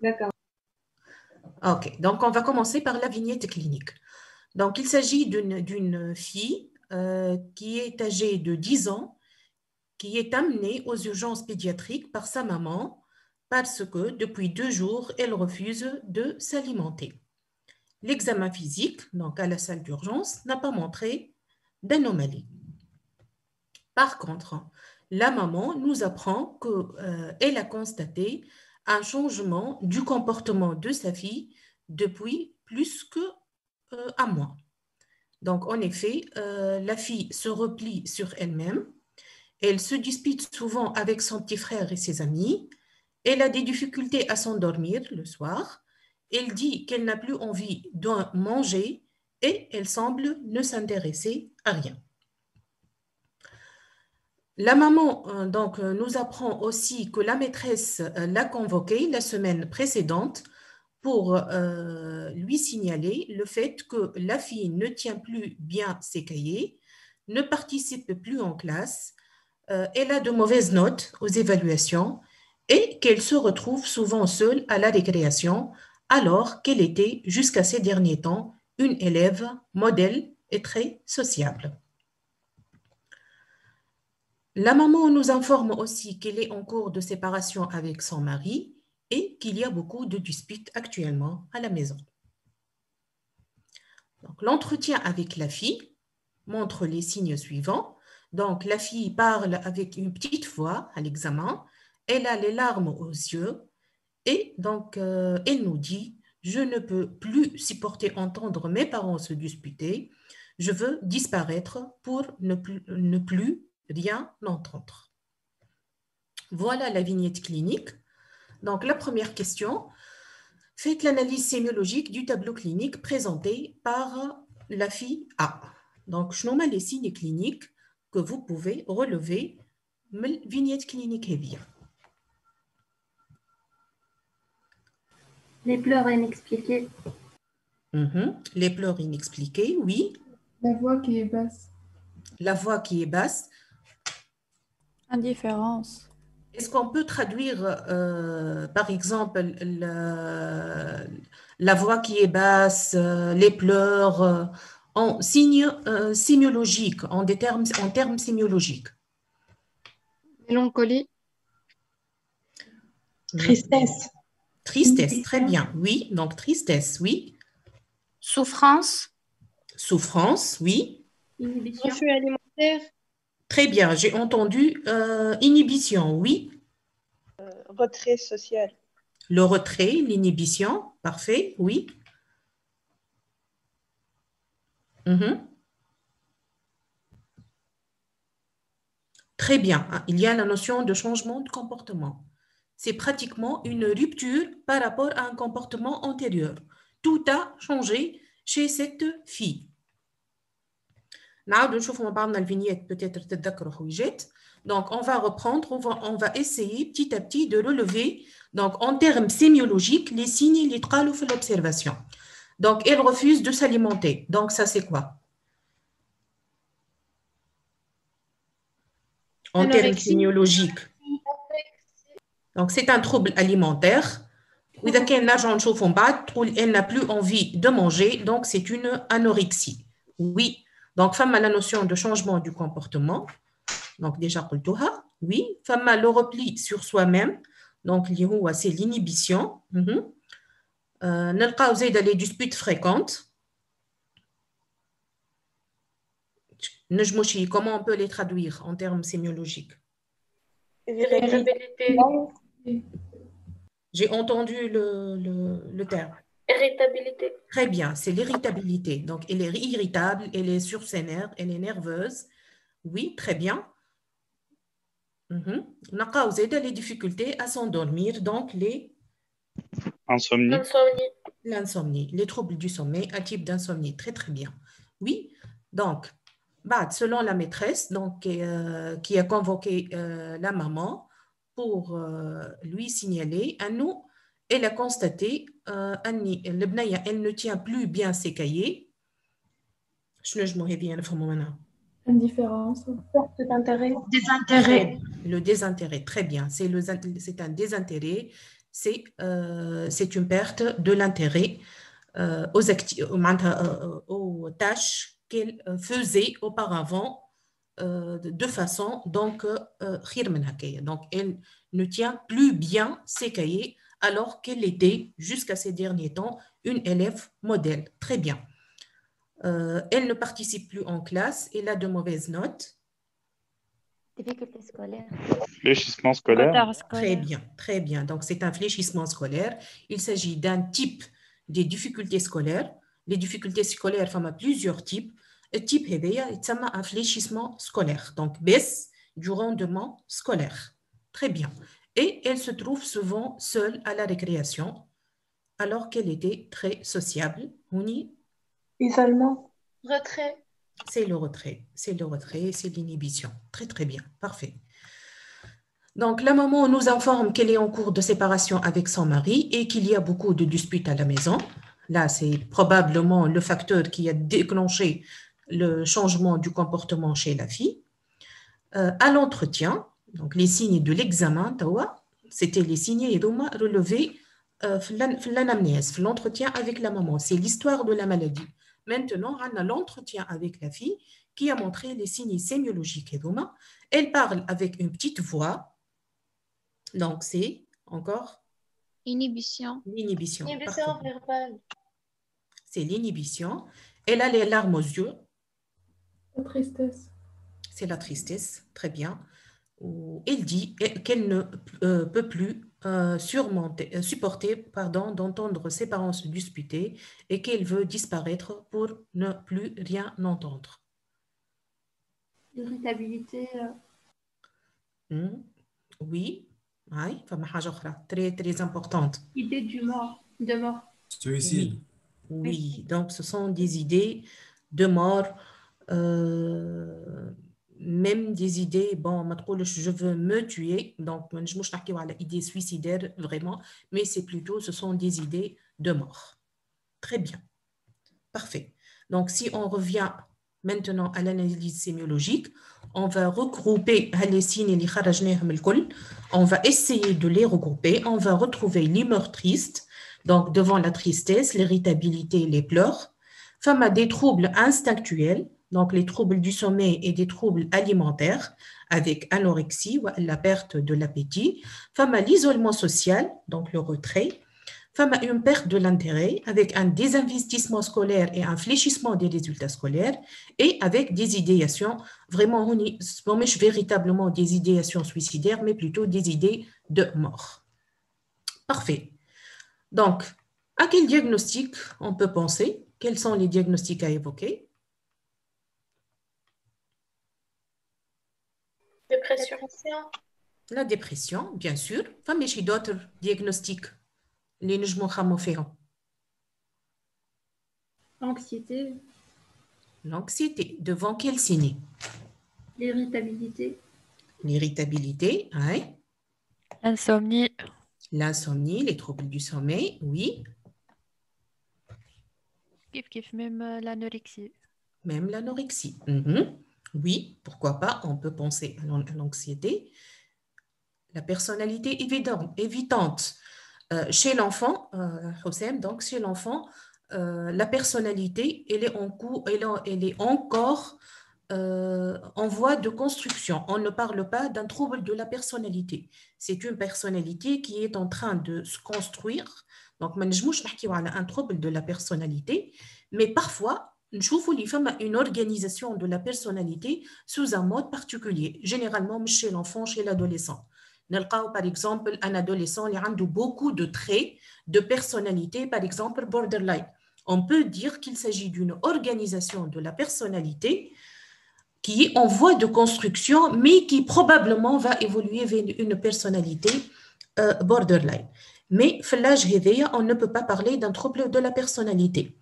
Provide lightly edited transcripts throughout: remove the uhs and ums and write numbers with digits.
D'accord. Ok, donc on va commencer par la vignette clinique. Donc il s'agit d'une fille qui est âgée de 10 ans, qui est amenée aux urgences pédiatriques par sa maman parce que depuis 2 jours, elle refuse de s'alimenter. L'examen physique, donc à la salle d'urgence, n'a pas montré d'anomalie. Par contre, la maman nous apprend qu'elle a constaté un changement du comportement de sa fille depuis plus qu'un mois. Donc, en effet, la fille se replie sur elle-même, elle se dispute souvent avec son petit frère et ses amis, elle a des difficultés à s'endormir le soir, elle dit qu'elle n'a plus envie de manger et elle semble ne s'intéresser à rien. La maman nous apprend aussi que la maîtresse l'a convoquée la semaine précédente pour lui signaler le fait que la fille ne tient plus bien ses cahiers, ne participe plus en classe, elle a de mauvaises notes aux évaluations et qu'elle se retrouve souvent seule à la récréation alors qu'elle était jusqu'à ces derniers temps une élève modèle et très sociable. La maman nous informe aussi qu'elle est en cours de séparation avec son mari et qu'il y a beaucoup de disputes actuellement à la maison. Donc, l'entretien avec la fille montre les signes suivants. Donc, la fille parle avec une petite voix à l'examen, elle a les larmes aux yeux et donc elle nous dit « Je ne peux plus supporter entendre mes parents se disputer, je veux disparaître pour ne plus rien entendre. » Voilà la vignette clinique. Donc, la première question, faites l'analyse sémiologique du tableau clinique présenté par la fille A. Donc, je nomme les signes cliniques que vous pouvez relever de la vignette clinique. Les pleurs inexpliquées. Les pleurs inexpliquées, oui. La voix qui est basse. La voix qui est basse. Indifférence. Est-ce qu'on peut traduire, par exemple, la voix qui est basse, les pleurs, en signes sémiologiques, en termes sémiologiques? Mélancolie. Tristesse. Tristesse, très bien, oui. Donc, tristesse, oui. Souffrance. Souffrance, oui. Inhibition. Refus alimentaire. Très bien, j'ai entendu inhibition, oui. Retrait social. Le retrait, l'inhibition, parfait, oui. Très bien, il y a la notion de changement de comportement. C'est pratiquement une rupture par rapport à un comportement antérieur. Tout a changé chez cette fille. Donc, on va reprendre, on va essayer petit à petit de relever, donc en termes sémiologiques, les signes, les traces de l'observation. Donc, elle refuse de s'alimenter. Donc, ça, c'est quoi? En termes sémiologiques. Donc, c'est un trouble alimentaire. Elle n'a plus envie de manger, donc c'est une anorexie. Oui, donc femme a la notion de changement du comportement. Donc, déjà, oui, femme a le repli sur soi-même. Donc, c'est l'inhibition. نلقاو زيدا les disputes fréquentes. Comment on peut les traduire en termes sémiologiques? Irritabilité. J'ai entendu le terme. Irritabilité. Très bien, c'est l'irritabilité. Donc, elle est irritable, elle est sur ses nerfs, elle est nerveuse. Oui, très bien. نلقاو زيدا les difficultés à s'endormir, donc les... Insomnie. L'insomnie, les troubles du sommeil, un type d'insomnie. Très, très bien. Oui, donc, selon la maîtresse donc, qui a convoqué la maman pour lui signaler, elle a constaté elle ne tient plus bien ses cahiers. Indifférence. Perte d'intérêt. Désintérêt. Le désintérêt, très bien. C'est un désintérêt c'est une perte de l'intérêt aux tâches qu'elle faisait auparavant de façon donc donc elle ne tient plus bien ses cahiers alors qu'elle était jusqu'à ces derniers temps une élève modèle. Très bien. Elle ne participe plus en classe, elle a de mauvaises notes. Difficultés scolaires. Fléchissement scolaire. Retard Très scolaire. bien, très bien. Donc, c'est un fléchissement scolaire. Il s'agit d'un type des difficultés scolaires. Les difficultés scolaires, il y a plusieurs types. Le type c'est un fléchissement scolaire. Donc, baisse du rendement scolaire. Très bien. Et elle se trouve souvent seule à la récréation, alors qu'elle était très sociable. Isolement. Retrait. C'est le retrait, c'est l'inhibition. Très, très bien, parfait. Donc, la maman nous informe qu'elle est en cours de séparation avec son mari et qu'il y a beaucoup de disputes à la maison. Là, c'est probablement le facteur qui a déclenché le changement du comportement chez la fille. À l'entretien, donc les signes de l'examen, c'était les signes relevés l'anamnèse, l'entretien avec la maman. C'est l'histoire de la maladie. Maintenant, on a l'entretien avec la fille qui a montré les signes sémiologiques. Elle parle avec une petite voix. Donc, c'est encore Inhibition. l'inhibition. Inhibition Parfaitement. verbale. C'est l'inhibition. Elle a les larmes aux yeux. La tristesse. C'est la tristesse. Très bien. Elle dit qu'elle ne peut plus supporter d'entendre ses parents se disputer et qu'elle veut disparaître pour ne plus rien entendre. Irritabilité. Oui, très, très importante. Idée de mort. Suicide. Oui, donc ce sont des idées de mort, même des idées, bon, je veux me tuer, donc je ne sais pas idée suicidaire vraiment, mais c'est plutôt, ce sont des idées de mort. Très bien, parfait. Donc si on revient maintenant à l'analyse sémiologique, on va regrouper les signes, on va essayer de les regrouper, on va retrouver l'humeur triste, donc devant la tristesse, l'irritabilité, les pleurs. Femme a des troubles instinctuels, donc les troubles du sommeil et des troubles alimentaires avec anorexie ou la perte de l'appétit. Femme a l'isolement social, donc le retrait. Femme a une perte de l'intérêt avec un désinvestissement scolaire et un fléchissement des résultats scolaires et avec des idéations, vraiment, véritablement des idéations suicidaires, mais plutôt des idées de mort. Parfait. Donc, à quel diagnostic on peut penser? Quels sont les diagnostics à évoquer? Dépression. La dépression, bien sûr. Femme, j'ai d'autres diagnostics. Les Anxiété. L'anxiété, devant quel signe? L'irritabilité. L'irritabilité, oui. Insomnie. L'insomnie, les troubles du sommeil, oui. Même l'anorexie. Même l'anorexie. Oui, pourquoi pas, on peut penser à l'anxiété. La personnalité évitante. Chez l'enfant, Houssem, donc chez l'enfant, la personnalité, elle est encore en voie de construction. On ne parle pas d'un trouble de la personnalité. C'est une personnalité qui est en train de se construire. Donc, je ne parle pas d'un trouble de la personnalité, mais parfois, nous voyons une organisation de la personnalité sous un mode particulier, généralement chez l'enfant, chez l'adolescent. Par exemple, un adolescent qui a beaucoup de traits de personnalité, par exemple borderline. On peut dire qu'il s'agit d'une organisation de la personnalité qui est en voie de construction, mais qui probablement va évoluer vers une personnalité borderline. Mais l'âge on ne peut pas parler d'un trouble de la personnalité.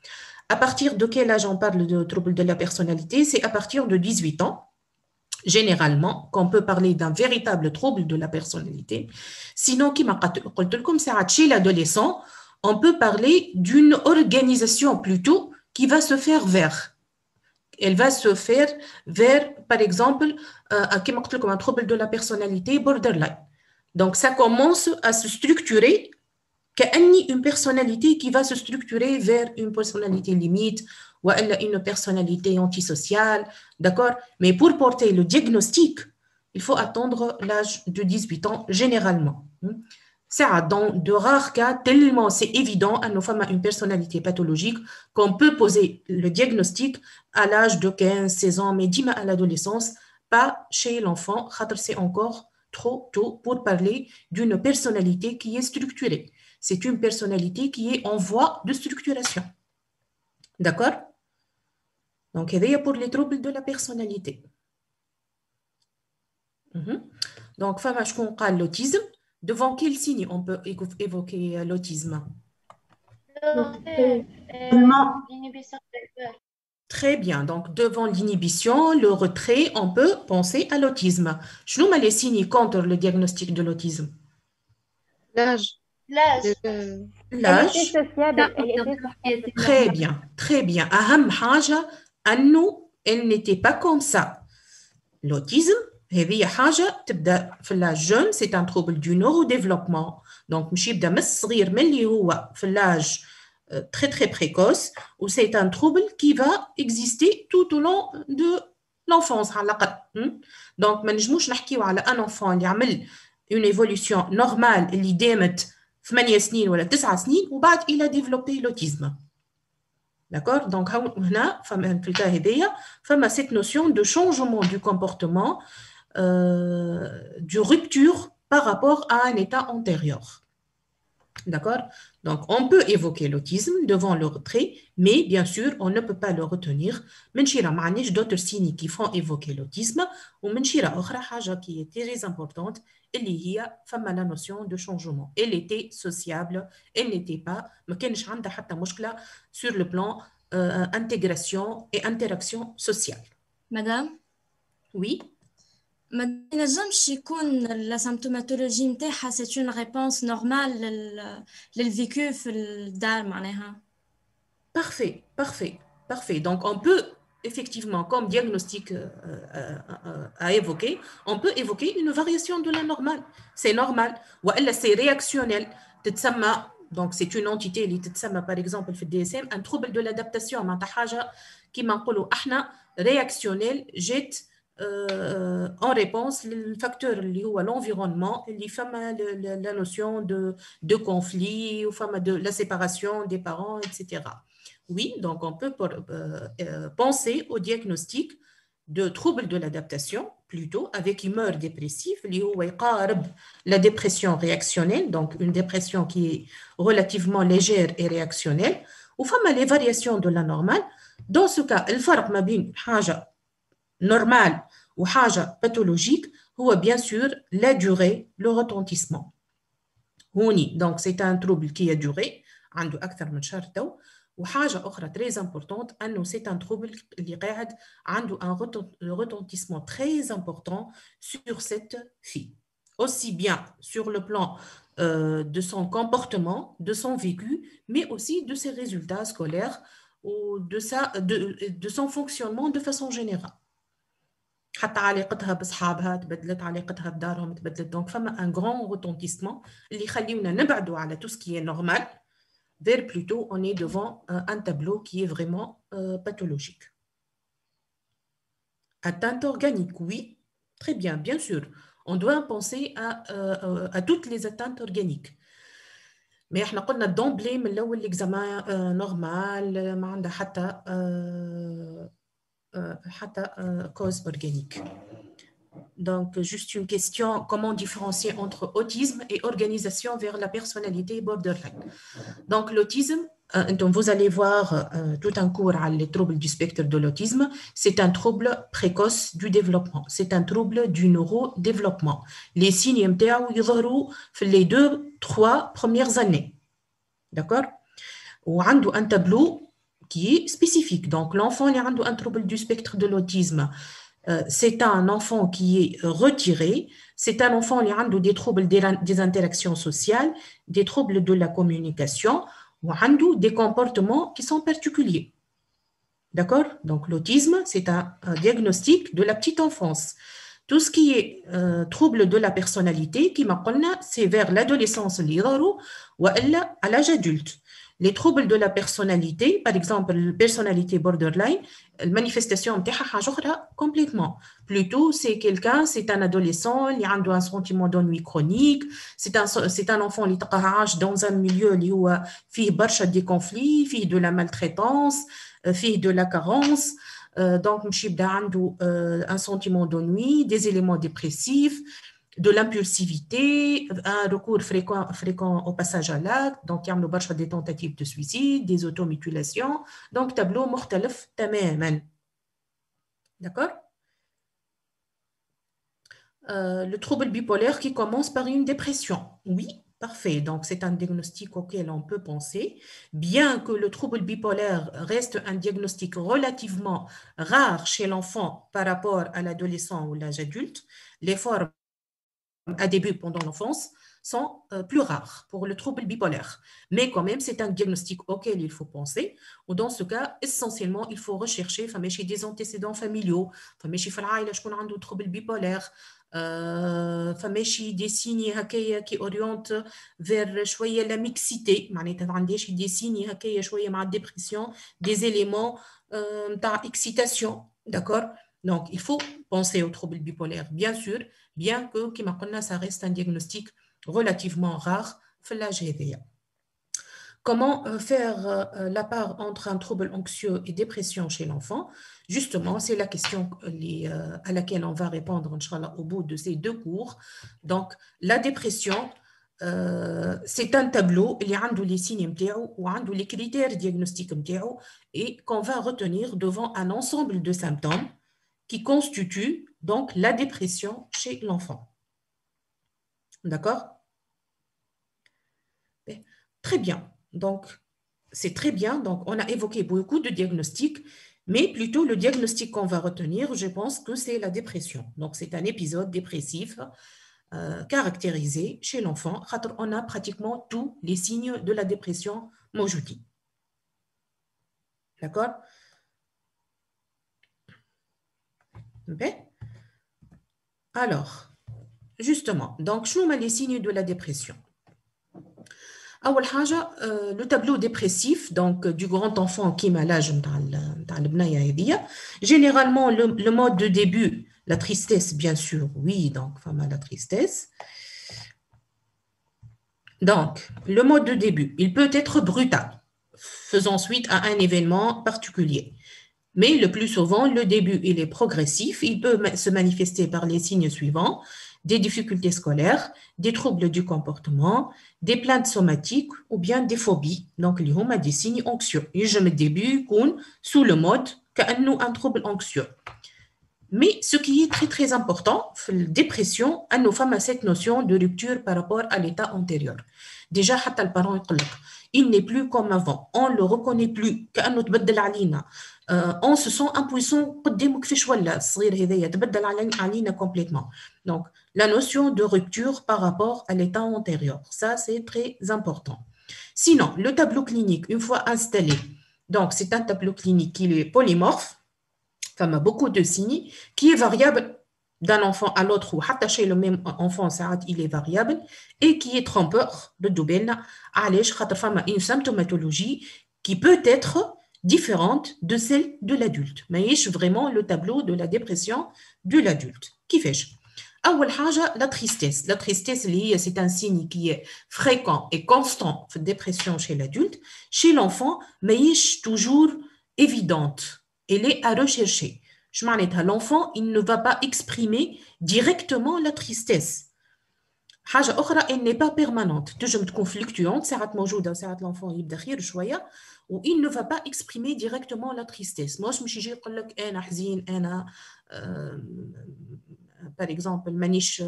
À partir de quel âge on parle de trouble de la personnalité? C'est à partir de 18 ans. Généralement, qu'on peut parler d'un véritable trouble de la personnalité. Sinon, comme ça, chez l'adolescent, on peut parler d'une organisation plutôt qui va se faire vers. Elle va se faire vers, par exemple, comme un trouble de la personnalité borderline. Donc, ça commence à se structurer une personnalité qui va se structurer vers une personnalité limite ou une personnalité antisociale, d'accord? Mais pour porter le diagnostic, il faut attendre l'âge de 18 ans généralement. C'est dans de rares cas, tellement c'est évident à nos femmes à une personnalité pathologique qu'on peut poser le diagnostic à l'âge de 15, 16 ans, mais dis-moi à l'adolescence, pas chez l'enfant, c'est encore trop tôt pour parler d'une personnalité qui est structurée. C'est une personnalité qui est en voie de structuration. D'accord? Donc, il y a pour les troubles de la personnalité. Donc, femme, je comprends l'autisme. Devant quel signe on peut évoquer l'autisme? Très bien. Donc, devant l'inhibition, le retrait, on peut penser à l'autisme. Je nous mets les signes contre le diagnostic de l'autisme. L'âge. L'âge. Très bien, très bien. أهم حاجة أنه elle n'était pas comme ça. L'autisme, هذه حاجة تبدأ في l'âge jeune, c'est un trouble du neurodéveloppement. Donc مش يبدأ من الصغير من اللي هو في l'âge très très précoce, ou c'est un trouble qui va exister tout au long de l'enfance على الأقل. Donc ما نجموش نحكيو على un enfant اللي عمل une évolution normale اللي دامت 8 سنين ولا 9 سنين وبعد il a développé l'autisme. D'accord? Donc, هنا في الكا هذيا فما cette notion de changement du comportement, de rupture par rapport à un état antérieur. D'accord? Donc, on peut évoquer l'autisme devant le retrait, mais bien sûr, on ne peut pas le retenir. منشيرة معناش d'autres signes qui font évoquer l'autisme, ومنشيرة أخرى حاجة qui est très importante, اللي هي فما la notion de changement. Elle était sociable, elle n'était pas, ما كانش عندها حتى مشكلة sur le plan intégration et interaction sociale. Madame? Oui? ما نجمش يكون la symptomatologie نتاعها c'est une réponse normale للvécu في الدار معناها. Parfait, parfait, parfait. Donc on peut effectivement, comme diagnostic à évoquer, on peut évoquer une variation de la normale. C'est normal. Ou elle c'est réactionnel. Donc c'est une entité qui تتسمى par exemple في DSM un trouble de l'adaptation معناتها حاجة كيما نقولوا احنا réactionnel جات en réponse le facteur اللي هو l'environnement اللي فما la notion de conflit ou fama de la séparation des parents, etc. Oui, donc on peut penser au diagnostic de troubles de l'adaptation, plutôt avec humeur dépressive, اللي هو يقارب la dépression réactionnelle, donc une dépression qui est relativement légère et réactionnelle, ou fama les variations de la normale. Dans ce cas, الفرق ما بين حاجة normale ou حاجة pathologique هو bien sûr la durée, le retentissement. هوني donc c'est un trouble qui a duré عنده أكثر من شهر تو. وحاجة أخرى très importante أنه c'est un trouble اللي قاعد عنده un retentissement très important sur cette fille. Aussi bien sur le plan de son comportement, de son vécu, mais aussi de ses résultats scolaires ou de son fonctionnement de façon générale. حتى علاقتها بأصحابها تبدلت، علاقتها بدارهم تبدلت. Donc فما un grand retentissement اللي يخليونا نبعدوا على tout ce qui est normal. Vers plutôt, on est devant un tableau qui est vraiment pathologique. Atteinte organique, oui, très bien, bien sûr. On doit penser à toutes les atteintes organiques. Mais احنا قلنا d'emblée من الأول l'examen normal ما عندها حتى cause organique. Donc, juste une question, comment différencier entre autisme et organisation vers la personnalité borderline? Donc, l'autisme, vous allez voir tout un cours à les troubles du spectre de l'autisme, c'est un trouble précoce du développement, c'est un trouble du neurodéveloppement. Les signes MTAO يظهروا في les 2-3 premières années. D'accord? Ou un tableau qui est spécifique. Donc, l'enfant il a un trouble du spectre de l'autisme. C'est un enfant qui est retiré, c'est un enfant qui a des troubles des interactions sociales, des troubles de la communication, ou des comportements qui sont particuliers. D'accord? Donc l'autisme, c'est un diagnostic de la petite enfance. tout ce qui est trouble de la personnalité, qui m'a dit, c'est vers l'adolescence ou à l'âge adulte. Les troubles de la personnalité, par exemple, la personnalité borderline, la manifestation est complètement. Plutôt, c'est un adolescent qui a un sentiment d'ennui chronique, c'est un enfant qui est dans un milieu où il y a des conflits, il y a de la maltraitance, il y a de la carence. Donc, il a un sentiment d'ennui, des éléments dépressifs, de l'impulsivité, un recours fréquent au passage à l'acte, donc il y a des tentatives de suicide, des automutilations, donc tableau mortelef tamaman. D'accord? Le trouble bipolaire qui commence par une dépression. Oui, parfait. Donc, c'est un diagnostic auquel on peut penser. Bien que le trouble bipolaire reste un diagnostic relativement rare chez l'enfant par rapport à l'adolescent ou l'âge adulte, les formes à début pendant l'enfance sont plus rares pour le trouble bipolaire. Mais quand même, c'est un diagnostic auquel il faut penser. Ou dans ce cas, essentiellement, il faut rechercher des antécédents familiaux, des trouble bipolaire, des signes qui orientent vers la mixité, des signes la dépression, des éléments d'excitation. D'accord? Donc, il faut penser au trouble bipolaire, bien sûr, bien que, ça reste un diagnostic relativement rare. Comment faire la part entre un trouble anxieux et dépression chez l'enfant? Justement, c'est la question à laquelle on va répondre, Inch'Allah, au bout de ces 2 cours. Donc, la dépression, c'est un tableau qui a les signes ou les critères diagnostiques et qu'on va retenir devant un ensemble de symptômes qui constituent donc la dépression chez l'enfant. D'accord? Très bien. Donc, c'est très bien. Donc, on a évoqué beaucoup de diagnostics, mais plutôt le diagnostic qu'on va retenir, je pense que c'est la dépression. Donc, c'est un épisode dépressif caractérisé chez l'enfant. On a pratiquement tous les signes de la dépression موجودين. D'accord? Alors, justement, donc, شنو هما les signes de la dépression? أول حاجة, le tableau dépressif donc, du grand enfant qui m'a l'âge généralement le mode de début, la tristesse bien sûr, oui, donc la tristesse. Donc, le mode de début, il peut être brutal, faisant suite à un événement particulier. Mais le plus souvent, le début, il est progressif. Il peut se manifester par les signes suivants: des difficultés scolaires, des troubles du comportement, des plaintes somatiques ou bien des phobies. Donc, il y a des signes anxieux. Et je me début sous le mode un trouble anxieux. Mais ce qui est très très important, la dépression, nous avons cette notion de rupture par rapport à l'état antérieur. Déjà, le parent il n'est plus comme avant. On ne le reconnaît plus. On se sent impuissant complètement. Donc, la notion de rupture par rapport à l'état antérieur, ça c'est très important. Sinon, le tableau clinique, une fois installé, donc c'est un tableau clinique qui est polymorphe, a beaucoup de signes, qui est variable d'un enfant à l'autre ou chez le même enfant, il est variable et qui est trompeur de Doubelna, une symptomatologie qui peut être différente de celle de l'adulte. Mais c'est vraiment le tableau de la dépression de l'adulte. Qui fait-je? La tristesse. La tristesse, c'est un signe qui est fréquent et constant de dépression chez l'adulte. Chez l'enfant, mais c'est toujours évidente. Elle est à rechercher. L'enfant, il ne va pas exprimer directement la tristesse. Elle n'est pas permanente. Toujours fluctuante. L'enfant il ne va pas exprimer directement la tristesse. Moi, je me dis par exemple, manish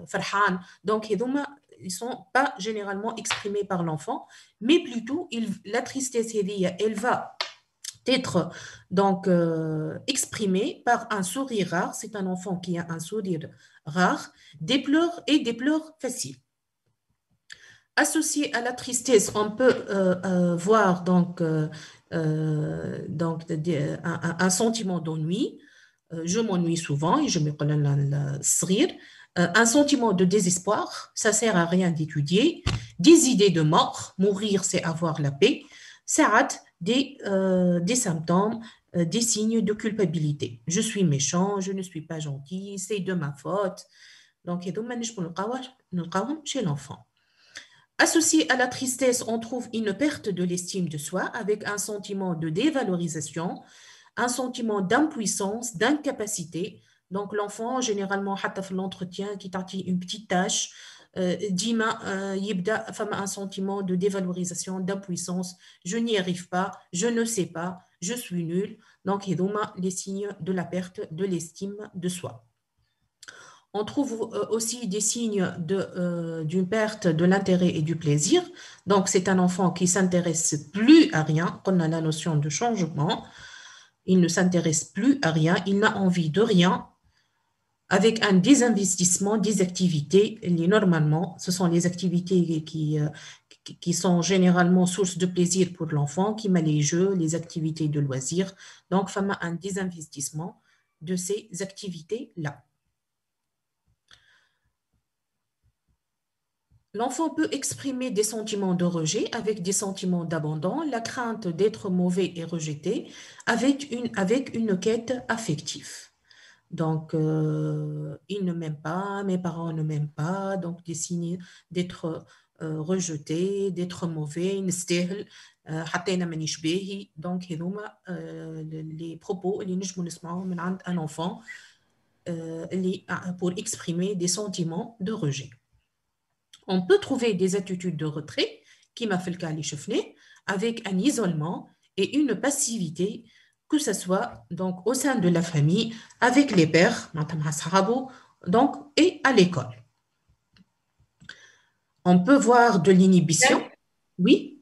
farhan. Donc, ils ne sont pas généralement exprimés par l'enfant, mais plutôt la tristesse, elle va être donc exprimé par un sourire rare. C'est un enfant qui a un sourire rare, des pleurs et des pleurs faciles. Associé à la tristesse, on peut voir donc un sentiment d'ennui, je m'ennuie souvent et je me connais un sentiment de désespoir, ça sert à rien d'étudier, des idées de mort, mourir c'est avoir la paix, ça des symptômes, des signes de culpabilité. Je suis méchant, je ne suis pas gentil, c'est de ma faute. Donc, chez l'enfant. Associé à la tristesse, on trouve une perte de l'estime de soi avec un sentiment de dévalorisation, un sentiment d'impuissance, d'incapacité. Donc, l'enfant, généralement, l'entretien qui t'a une petite tâche, Dima, yibda, un sentiment de dévalorisation, d'impuissance. Je n'y arrive pas, je ne sais pas, je suis nul. Donc, il y a les signes de la perte de l'estime de soi. On trouve aussi des signes d'une perte de l'intérêt et du plaisir. Donc, c'est un enfant qui ne s'intéresse plus à rien. On a la notion de changement. Il ne s'intéresse plus à rien. Il n'a envie de rien. Avec un désinvestissement des activités. Normalement, ce sont les activités qui sont généralement source de plaisir pour l'enfant, qui met les jeux, les activités de loisirs. Donc, il y a un désinvestissement de ces activités-là. L'enfant peut exprimer des sentiments de rejet avec des sentiments d'abandon, la crainte d'être mauvais et rejeté avec une quête affective. Donc, il ne m'aime pas, mes parents ne m'aiment pas, donc des signes d'être rejeté, d'être mauvais, donc les propos un enfant pour exprimer des sentiments de rejet. On peut trouver des attitudes de retrait, qui m'a fait le cas avec un isolement et une passivité, que ce soit donc, au sein de la famille, avec les pères, donc, et à l'école. On peut voir de l'inhibition. Oui.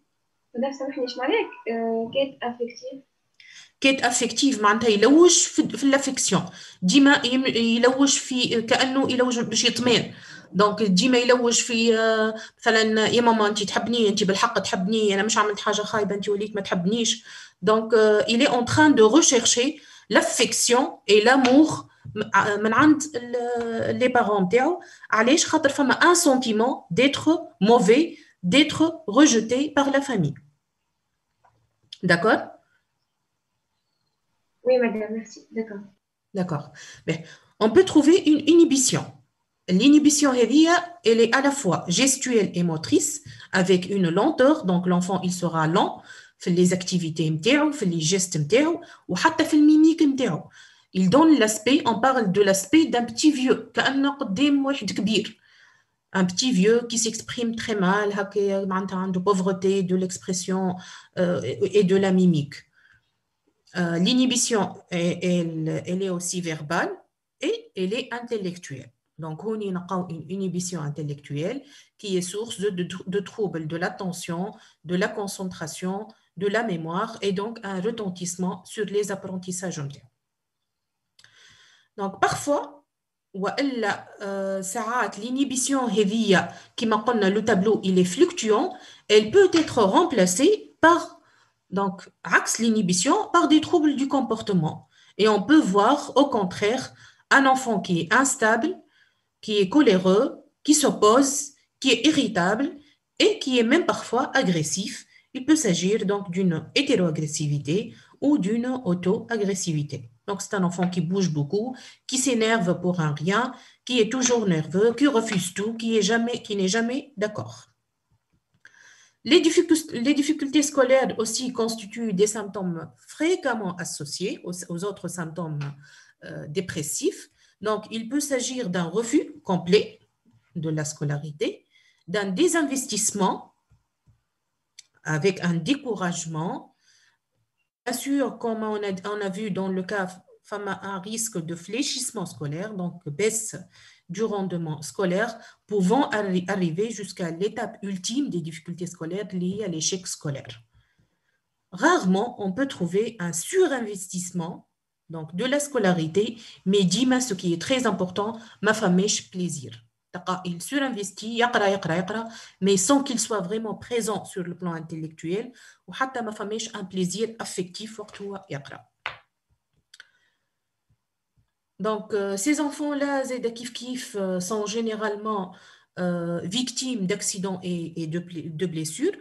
Quête affective. كيت افكتيف معناتها يلوج في الافكسيون ديما يلوج في كانه يلوج باش يطمئن دونك ديما يلوج في مثلا يا ماما انت تحبني انت بالحق تحبني انا مش عملت حاجه خايبه انت وليت ما تحبنيش دونك il est en train de rechercher l'affection et l'amour من عند les parents نتاعو علاش خاطر فما un sentiment d'être mauvais d'être rejeté par la famille. D'accord? Oui, madame, merci. D'accord. D'accord. On peut trouver une inhibition. L'inhibition, elle est à la fois gestuelle et motrice, avec une lenteur. Donc, l'enfant, il sera lent dans les activités, dans les gestes, ou même dans la mimique. Il donne l'aspect, on parle de l'aspect d'un petit vieux, un petit vieux qui s'exprime très mal, de pauvreté, de l'expression et de la mimique. L'inhibition, elle est aussi verbale et elle est intellectuelle. Donc, on a une inhibition intellectuelle qui est source de troubles de l'attention, de la concentration, de la mémoire et donc un retentissement sur les apprentissages. Donc, parfois, l'inhibition qui le tableau il est fluctuant, elle peut être remplacée par donc, axe l'inhibition par des troubles du comportement. Et on peut voir, au contraire, un enfant qui est instable, qui est coléreux, qui s'oppose, qui est irritable et qui est même parfois agressif. Il peut s'agir donc d'une hétéroagressivité ou d'une auto-agressivité. Donc, c'est un enfant qui bouge beaucoup, qui s'énerve pour un rien, qui est toujours nerveux, qui refuse tout, qui n'est jamais d'accord. Les difficultés scolaires aussi constituent des symptômes fréquemment associés aux autres symptômes dépressifs. Donc, il peut s'agir d'un refus complet de la scolarité, d'un désinvestissement avec un découragement. Bien sûr, comme on a vu dans le cas, un risque de fléchissement scolaire, donc baisse du rendement scolaire, pouvant arriver jusqu'à l'étape ultime des difficultés scolaires liées à l'échec scolaire. Rarement, on peut trouver un surinvestissement donc, de la scolarité, mais Dima, ce qui est très important, ma famille plaisir. Il surinvestit, mais sans qu'il soit vraiment présent sur le plan intellectuel, ou ma famille un plaisir affectif. Donc, ces enfants-là, sont généralement victimes d'accidents et de blessures.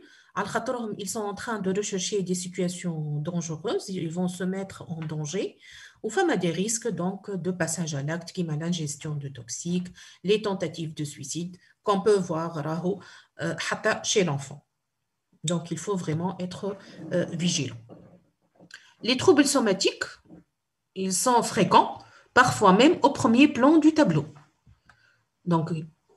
Ils sont en train de rechercher des situations dangereuses, ils vont se mettre en danger. Ou femmes à des risques donc, de passage à l'acte, qui m'a l'ingestion de toxiques, les tentatives de suicide, qu'on peut voir chez l'enfant. Donc, il faut vraiment être vigilant. Les troubles somatiques, ils sont fréquents, parfois même au premier plan du tableau. Donc,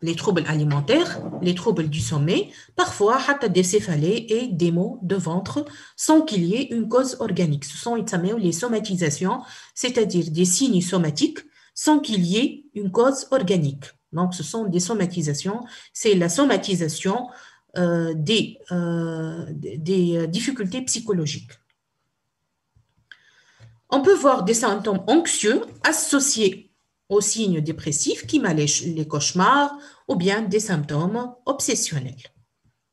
les troubles alimentaires, les troubles du sommeil, parfois des céphalées et des maux de ventre sans qu'il y ait une cause organique. Ce sont les somatisations, c'est-à-dire des signes somatiques sans qu'il y ait une cause organique. Donc, ce sont des somatisations. C'est la somatisation des difficultés psychologiques. On peut voir des symptômes anxieux associés aux signes dépressifs qui m'allègent les cauchemars ou bien des symptômes obsessionnels.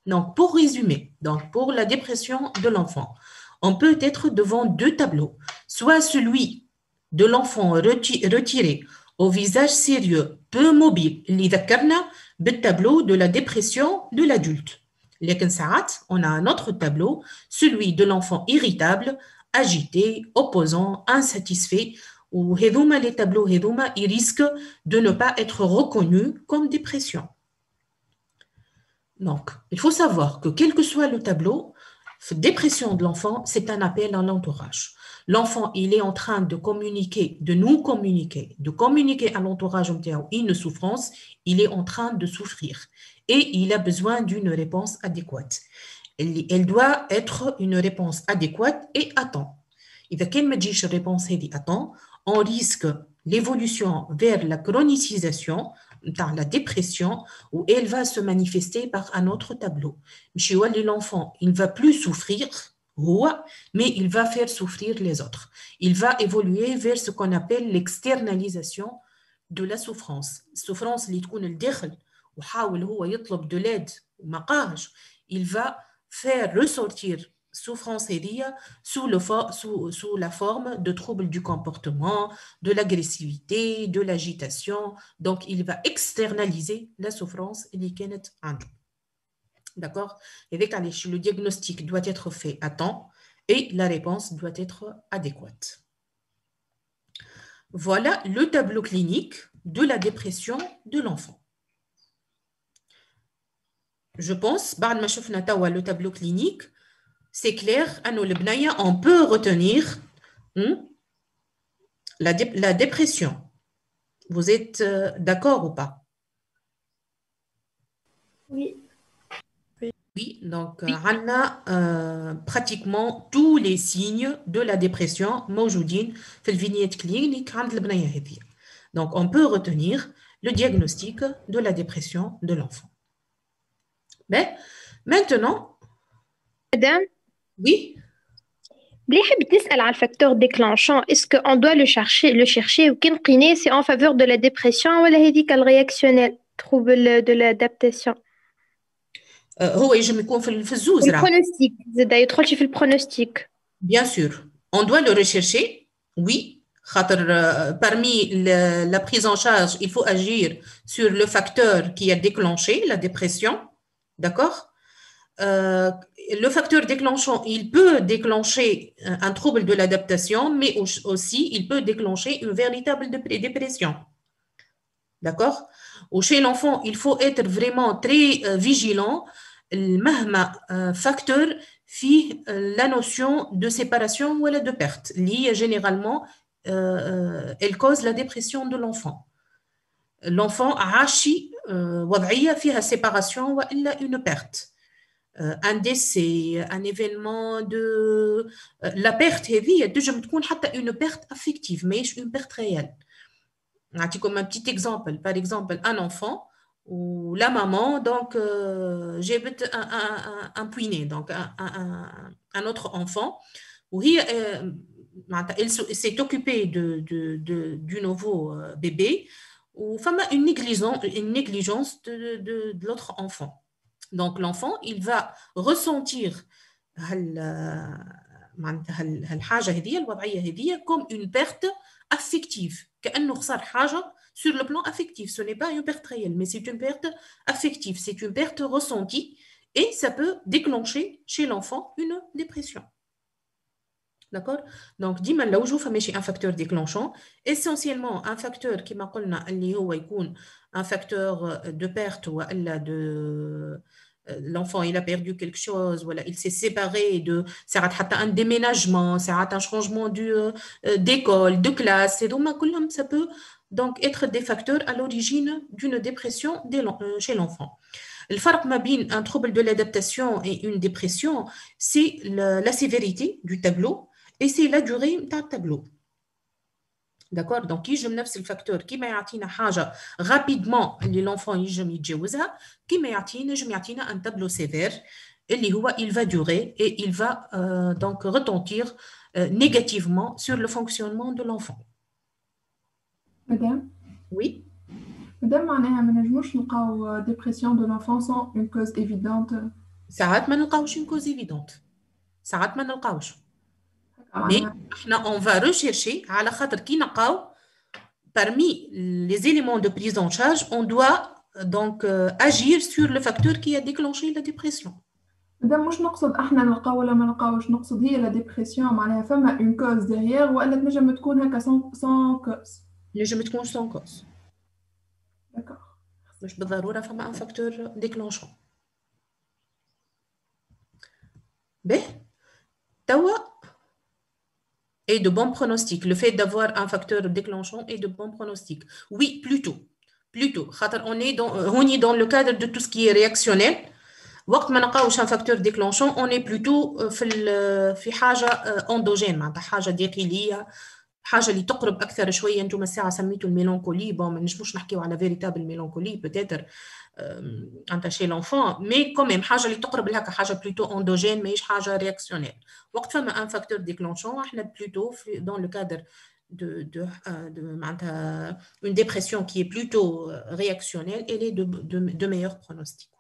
Donc, pour résumer, pour la dépression de l'enfant, on peut être devant deux tableaux, soit celui de l'enfant retiré au visage sérieux, peu mobile, le tableau de la dépression de l'adulte. On a un autre tableau, celui de l'enfant irritable, agité, opposant, insatisfait, ou les tableaux ils risquent de ne pas être reconnus comme dépression. Donc, il faut savoir que quel que soit le tableau, dépression de l'enfant, c'est un appel à l'entourage. L'enfant, il est en train de communiquer, de communiquer à l'entourage une souffrance, il est en train de souffrir et il a besoin d'une réponse adéquate. Elle doit être une réponse adéquate et à temps. إذا كان ما تجيش الريبونس هذه à temps, on risque l'évolution vers la chronicisation, dans la dépression, où elle va se manifester par un autre tableau. L'enfant, il ne va plus souffrir, mais il va faire souffrir les autres. Il va évoluer vers ce qu'on appelle l'externalisation de la souffrance. Souffrance اللي تكون الداخل وحاول هو يطلب de l'aide وما قاهش. Il va faire ressortir souffrance sous la forme de troubles du comportement, de l'agressivité, de l'agitation. Donc, il va externaliser la souffrance اللي كانت عنده. D'accord? Le diagnostic doit être fait à temps et la réponse doit être adéquate. Voilà le tableau clinique de la dépression de l'enfant. Je pense, بعد ما شفنا توا le tableau clinique, c'est clair, on peut retenir la dépression. Vous êtes d'accord ou pas? Oui. Oui, donc on a pratiquement tous les signes de la dépression موجودين في الفينيت كلينيك عند البنية هذه. Donc on peut retenir le diagnostic de la dépression de l'enfant. Mais maintenant, Madame, oui. بلي تسأل على الفاكتور déclenchant, est-ce qu'on doit le chercher ou كنقيني c'est en faveur de la dépression ولا هذيك الرياكسيونيل trouble de l'adaptation? هو يجب يكون في الزوز. البرونوستيك زاد يدخلش في البرونوستيك. Bien sûr, on doit le rechercher, oui. Parmi la prise en charge, il faut agir sur le facteur qui a déclenché la dépression, d'accord? Le facteur déclenchant, il peut déclencher un trouble de l'adaptation, mais aussi il peut déclencher une véritable dépression, d'accord? Chez l'enfant, il faut être vraiment très vigilant. مهما facteur في la notion de séparation ou de perte liée généralement elle cause la dépression de l'enfant. L'enfant عاشي وضعية فيها séparation وإلا une perte, un décès, un événement de la perte هذه تنجم تكون حتى une perte affective mais une perte réelle. نعطيكم un petit exemple. Par exemple, un enfant où la maman donc j'ai un puiné, donc un autre enfant où elle s'est occupée du nouveau bébé ou femme une négligence de l'autre enfant. Donc l'enfant il va ressentir الحاجة هذه الوضعية هذه comme une perte affective. كأنه خسر حاجة sur le plan affectif. Ce n'est pas une perte réelle, mais c'est une perte affective, c'est une perte ressentie et ça peut déclencher chez l'enfant une dépression. D'accord? Donc, ديما لو جو فماشي un facteur déclenchant, essentiellement un facteur كما قلنا اللي هو يكون un facteur de perte ou de l'enfant il a perdu quelque chose, voilà, il s'est séparé de ساعات حتى un déménagement, ساعات un changement d'école, de classe, et donc ça peut donc être des facteurs à l'origine d'une dépression chez l'enfant. Le فرق ما بين un trouble de l'adaptation et une dépression, c'est la sévérité du tableau et c'est la durée du tableau. D'accord? Donc, يجم نفس الفاكتور كيما يعطينا حاجة rapidement اللي l'enfant يجم يتجاوزها كيما يجم يعطينا un tableau sévère اللي هو il va durer et il va donc retentir négativement sur le fonctionnement de l'enfant. Madame, Oui? madame, معناها ما نجموش نلقاو dépression de l'enfant sans une cause évidente. ساعات ما نلقاوش une cause évidente. ساعات ما نلقاوش. Mais on va rechercher على خاطر كي نلقاو parmi les éléments de prise en charge, on doit donc agir sur le facteur qui a déclenché la dépression. مادام مش نقصد احنا نلقاو ولا ما نلقاوش، نقصد هي لا ديبرسيون معناها فما اون كوز ديغيير ولا تنجم تكون هكا سون كوز. نجم تكون sans cause. داكوغ. مش بالضرورة فما un facteur déclenchant. به توا et de bons pronostics. Le fait d'avoir un facteur déclenchant et de bons pronostics. Oui, plutôt. On est dans le cadre de tout ce qui est réactionnel. وقت ما نلقاوش un facteur déclenchant, on est plutôt في حاجة endogène, معناتها حاجة داخلية، حاجة اللي تقرب أكثر شوية. أنتم الساعة سميتوا الميلانكولي، bon ما نجموش نحكيو على véritable mélancolie peut-être chez l'enfant, mais quand même حاجة اللي تقرب لهكا حاجة plutôt endogène ماهيش حاجة réactionnelle. وقت فما un facteur déclenchant, احنا plutôt dans le cadre de une dépression qui est plutôt réactionnelle, elle est de meilleurs pronostics.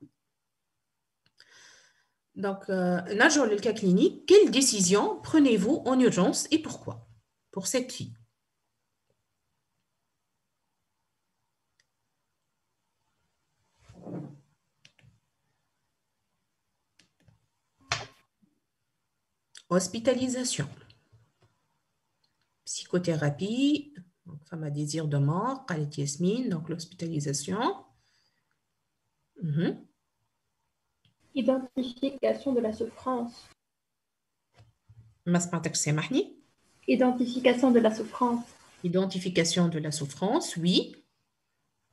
Donc, نرجع للكا clinique. Quelle décision prenez-vous en urgence et pourquoi pour cette fille? Hospitalisation, psychothérapie, donc femme à désir de mort, Khalet Yasmine, donc l'hospitalisation. Identification de la souffrance. ما سمعتك سامحني. Identification de la souffrance. Identification de la souffrance, oui.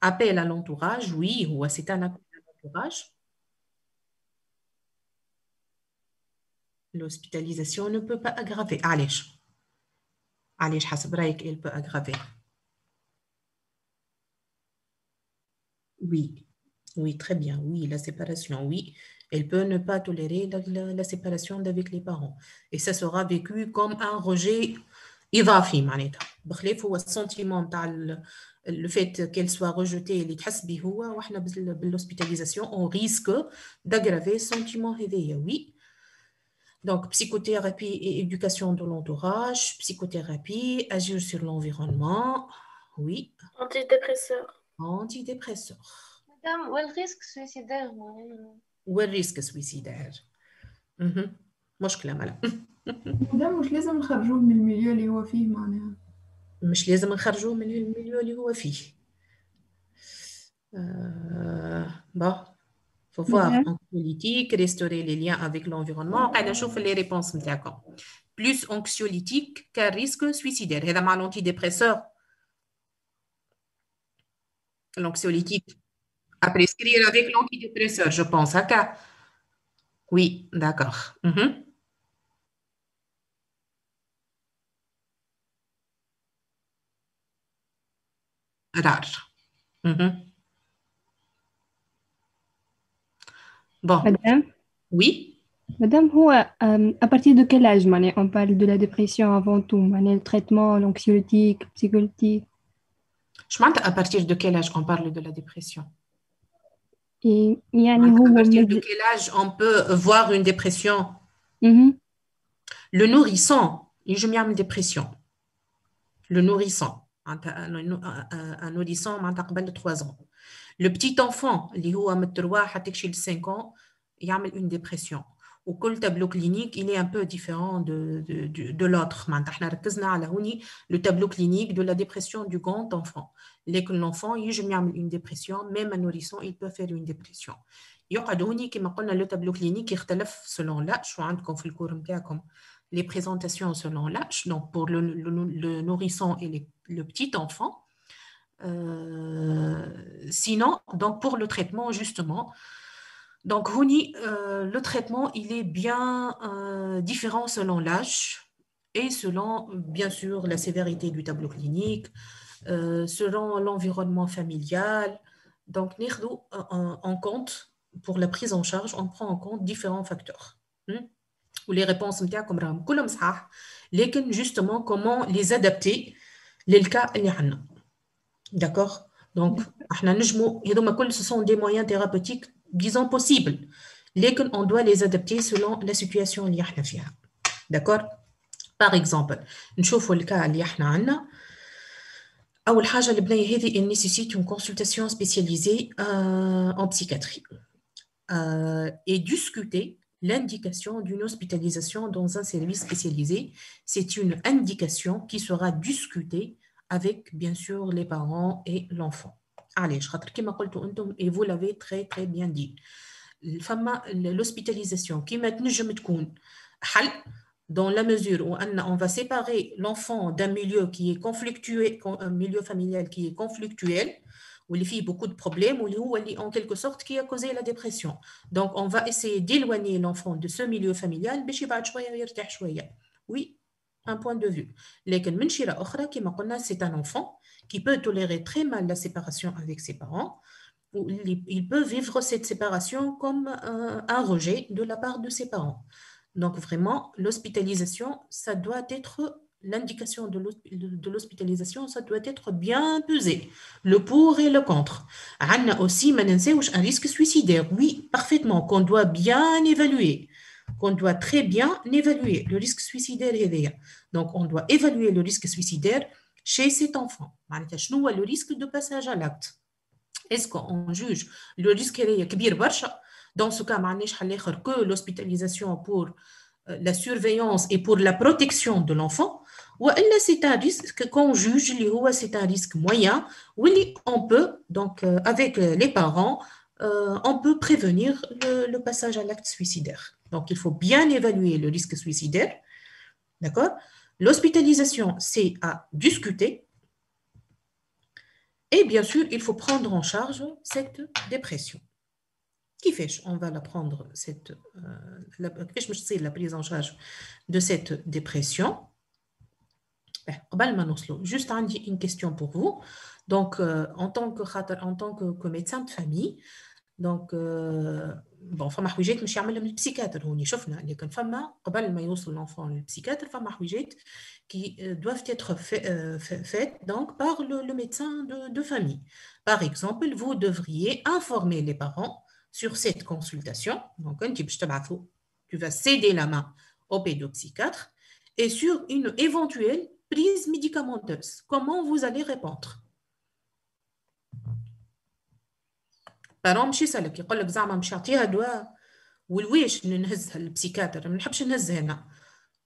Appel à l'entourage, oui, ou c'est un appel à l'entourage. L'hospitalisation ne peut pas aggraver. علاش حسب رايك elle peut aggraver. Oui, oui, très bien. Oui, la séparation, oui. Elle peut ne pas tolérer la séparation avec les parents. Et ça sera vécu comme un rejet إضافي معناتها. بخلاف هو السنتيمون تاع le fait qu'elle soit rejetée اللي تحس به هو، وإحنا بالhospitalisation on risque d'aggraver ce sentiment هذايا. Oui. Donc, psychothérapie et éducation de l'entourage, psychothérapie, agir sur l'environnement, oui. Antidépresseur. Antidépresseur. Madame, où est le risque suicidaire? Où est le risque suicidaire? مشكلة مالا. مادام مش لازم نخرجوه من الميليو اللي هو فيه معناها. مش لازم نخرجوه من الميليو اللي هو فيه. Bon. Il faut voir en politique, restaurer les liens avec l'environnement. On va les réponses. Plus anxiolytique qu'un risque suicidaire. C'est l'antidépresseur. L'anxiolytique à prescrire avec l'antidépresseur, je pense. Oui, d'accord. Rare. Bon. Madame? Oui. Madame, à partir de quel âge on parle de la dépression avant tout, le traitement, l'anxiolytique, psycholytique? Je pense à partir de quel âge on parle de la dépression? Et, à partir de quel âge on peut voir une dépression? Le nourrisson, il y a une dépression. Le nourrisson. un nourrisson قبل 3 ans. Le petit enfant اللي هو من 3 حتى يكشي ل 5 ans يعمل une dépression. وكل tableau clinique il est un peu différent de l'autre. احنا ركزنا على هوني le tableau clinique de la dépression du grand enfant. لكن l'enfant يجم يعمل une dépression, même un nourrisson il peut faire une dépression. يقعد هوني كما قلنا le tableau clinique يختلف selon l'âge. وعندكم في الكور نتاعكم les présentations selon l'âge. Donc pour le nourrisson et le petit enfant. Sinon, donc pour le traitement justement, donc le traitement il est bien différent selon l'âge et selon bien sûr la sévérité du tableau clinique, selon l'environnement familial. Donc en compte pour la prise en charge, on prend en compte différents facteurs. Ou les réponses نتاعكم راهم كلهم صحاح, لكن justement comment les adapter للكا اللي عندنا. D'accord? Donc, ce sont des moyens thérapeutiques, disons, possibles. Lesquels on doit les adapter selon la situation اللي احنا فيها. D'accord? Par exemple, نشوفوا الكا اللي احنا عندنا. أول حاجة البنية هذه elle nécessite une consultation spécialisée en psychiatrie et discuter l'indication d'une hospitalisation dans un service spécialisé. C'est une indication qui sera discutée avec bien sûr les parents et l'enfant. Allez, je خاطر كما قلتوا انتم et vous l'avez très très bien dit. فما l'hospitalisation كما تنجم تكون حل dans la mesure où on va séparer l'enfant d'un milieu qui est conflictuel, un milieu familial qui est conflictuel, où il y a beaucoup de problèmes, où il y a en quelque sorte qui a causé la dépression. Donc on va essayer d'éloigner l'enfant de ce milieu familial باش يبعد شوية ويرتاح شوية. Oui, un point de vue. لكن من شيرة أخرى كما قلنا c'est un enfant qui peut tolérer très mal la séparation avec ses parents. Il peut vivre cette séparation comme un rejet de la part de ses parents. Donc vraiment, l'hospitalisation, ça doit être l'indication de l'hospitalisation, ça doit être bien pesé, le pour et le contre. On a aussi un risque suicidaire, oui, parfaitement, qu'on doit bien évaluer. Qu'on doit très bien évaluer le risque suicidaire. Donc, on doit évaluer le risque suicidaire chez cet enfant. Le risque de passage à l'acte. Est-ce qu'on juge le risque كبير برشا? Dans ce cas, que l'hospitalisation pour la surveillance et pour la protection de l'enfant, ou c'est un risque qu'on juge, c'est un risque moyen, où on peut, donc avec les parents, on peut prévenir le passage à l'acte suicidaire. Donc, il faut bien évaluer le risque suicidaire. D'accord? L'hospitalisation, c'est à discuter. Et bien sûr, il faut prendre en charge cette dépression. Qui fait? On va la prendre, la prise en charge de cette dépression. Juste une question pour vous. Donc, en tant que médecin de famille, donc, bon, فما حويجات مش يعملهم البسيكاتر هوني شفنا لكن فما قبل ما يوصل l'enfant للبسيكاتر فما حويجات qui doivent être faites donc par le médecin de famille. Par exemple, vous devriez informer les parents sur cette consultation. Donc, tu vas céder la main au pédopsychiatre et sur une éventuelle prise médicamenteuse. Comment vous allez répondre? parents مش يسألك يقول لك زعما مش يعطيها دواء والويش نهزها البسيكاتر ما نحبش نهزها هنا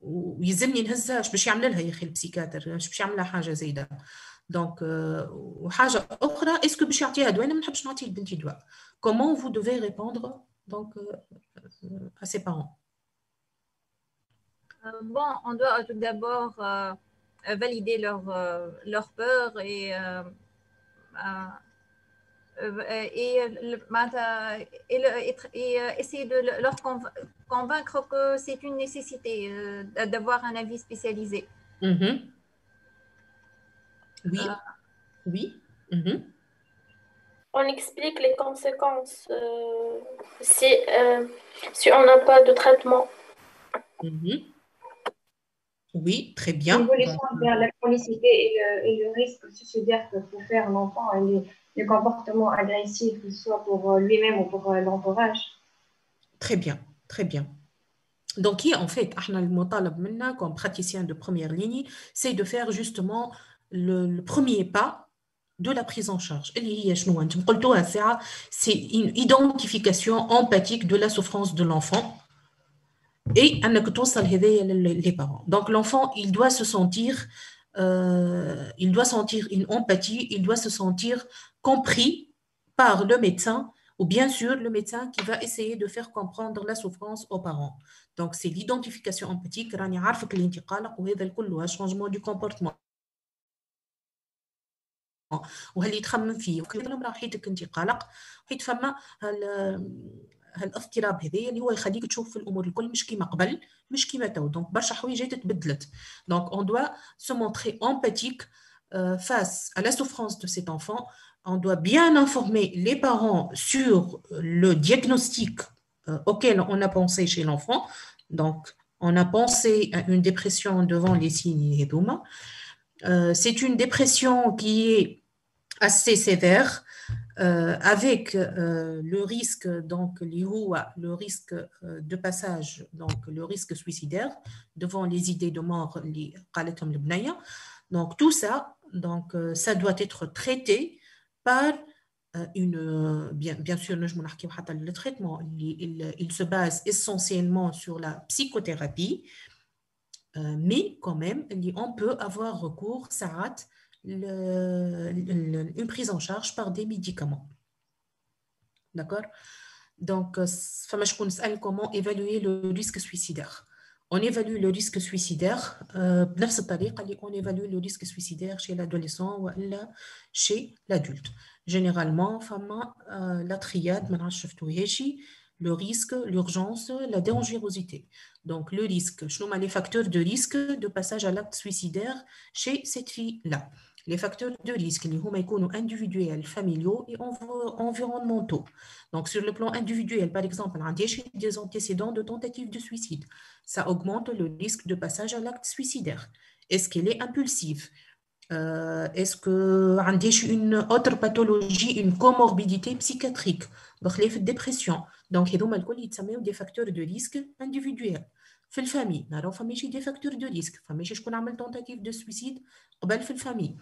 ويلزمني نهزها باش يعمل لها يا اخي البسيكاتر باش يعمل لها حاجه زي ده دونك وحاجه اخرى اسكو باش يعطيها دواء انا ما نحبش نعطي لبنتي دواء comment vous devez répondre donc à ses parents? Bon, on doit tout d'abord valider leur peur et essayer de leur convaincre que c'est une nécessité d'avoir un avis spécialisé. Oui, oui. On explique les conséquences si on n'a pas de traitement. Oui, très bien. L'évolution vers la chronicité et le risque suicidaire que peut faire l'enfant et les comportements agressifs, que ce soit pour lui-même ou pour l'entourage. Très bien, très bien. Donc, en fait, comme praticien de première ligne, c'est de faire justement le premier pas de la prise en charge. C'est une identification empathique de la souffrance de l'enfant et les parents. Donc l'enfant, il doit sentir une empathie, il doit se sentir compris par le médecin, ou bien sûr le médecin qui va essayer de faire comprendre la souffrance aux parents. Donc c'est l'identification empathique, un changement du comportement. وهل يتخمم فيه وكذا لهم راه حيتك انت قلق حيت فما هالاضطراب هذايا اللي هو يخليك تشوف في الامور الكل مش كيما قبل مش كيما تو دونك برشا حوايج تبدلت دونك on doit se montrer empathique face à la souffrance de cet enfant. On doit bien informer les parents sur le diagnostic auquel on a pensé chez l'enfant. Donc on a pensé à une dépression devant les signes هذوما. C'est une dépression qui est assez sévère, avec le risque, donc le risque de passage, donc le risque suicidaire devant les idées de mort. Donc tout ça, donc ça doit être traité par bien sûr le traitement il se base essentiellement sur la psychothérapie. Mais quand même, on peut avoir recours à une prise en charge par des médicaments. D'accord? Donc, comment évaluer le risque suicidaire? On évalue le risque suicidaire on évalue le risque suicidaire chez l'adolescent ou chez l'adulte. Généralement, la triade, le risque, l'urgence, la dangerosité. Donc, le risque, les facteurs de risque de passage à l'acte suicidaire chez cette fille-là. Les facteurs de risque, les individuels, familiaux et environnementaux. Donc, sur le plan individuel, par exemple, des antécédents de tentative de suicide. Ça augmente le risque de passage à l'acte suicidaire. Est-ce qu'elle est impulsive? Est-ce que une autre pathologie, une comorbidité psychiatrique, donc les dépressions, donc des facteurs de risque individuels. في الفامي نعرف فماشي des facteurs de risque فماشي شكون عمل tentative de suicide قبل في الفامي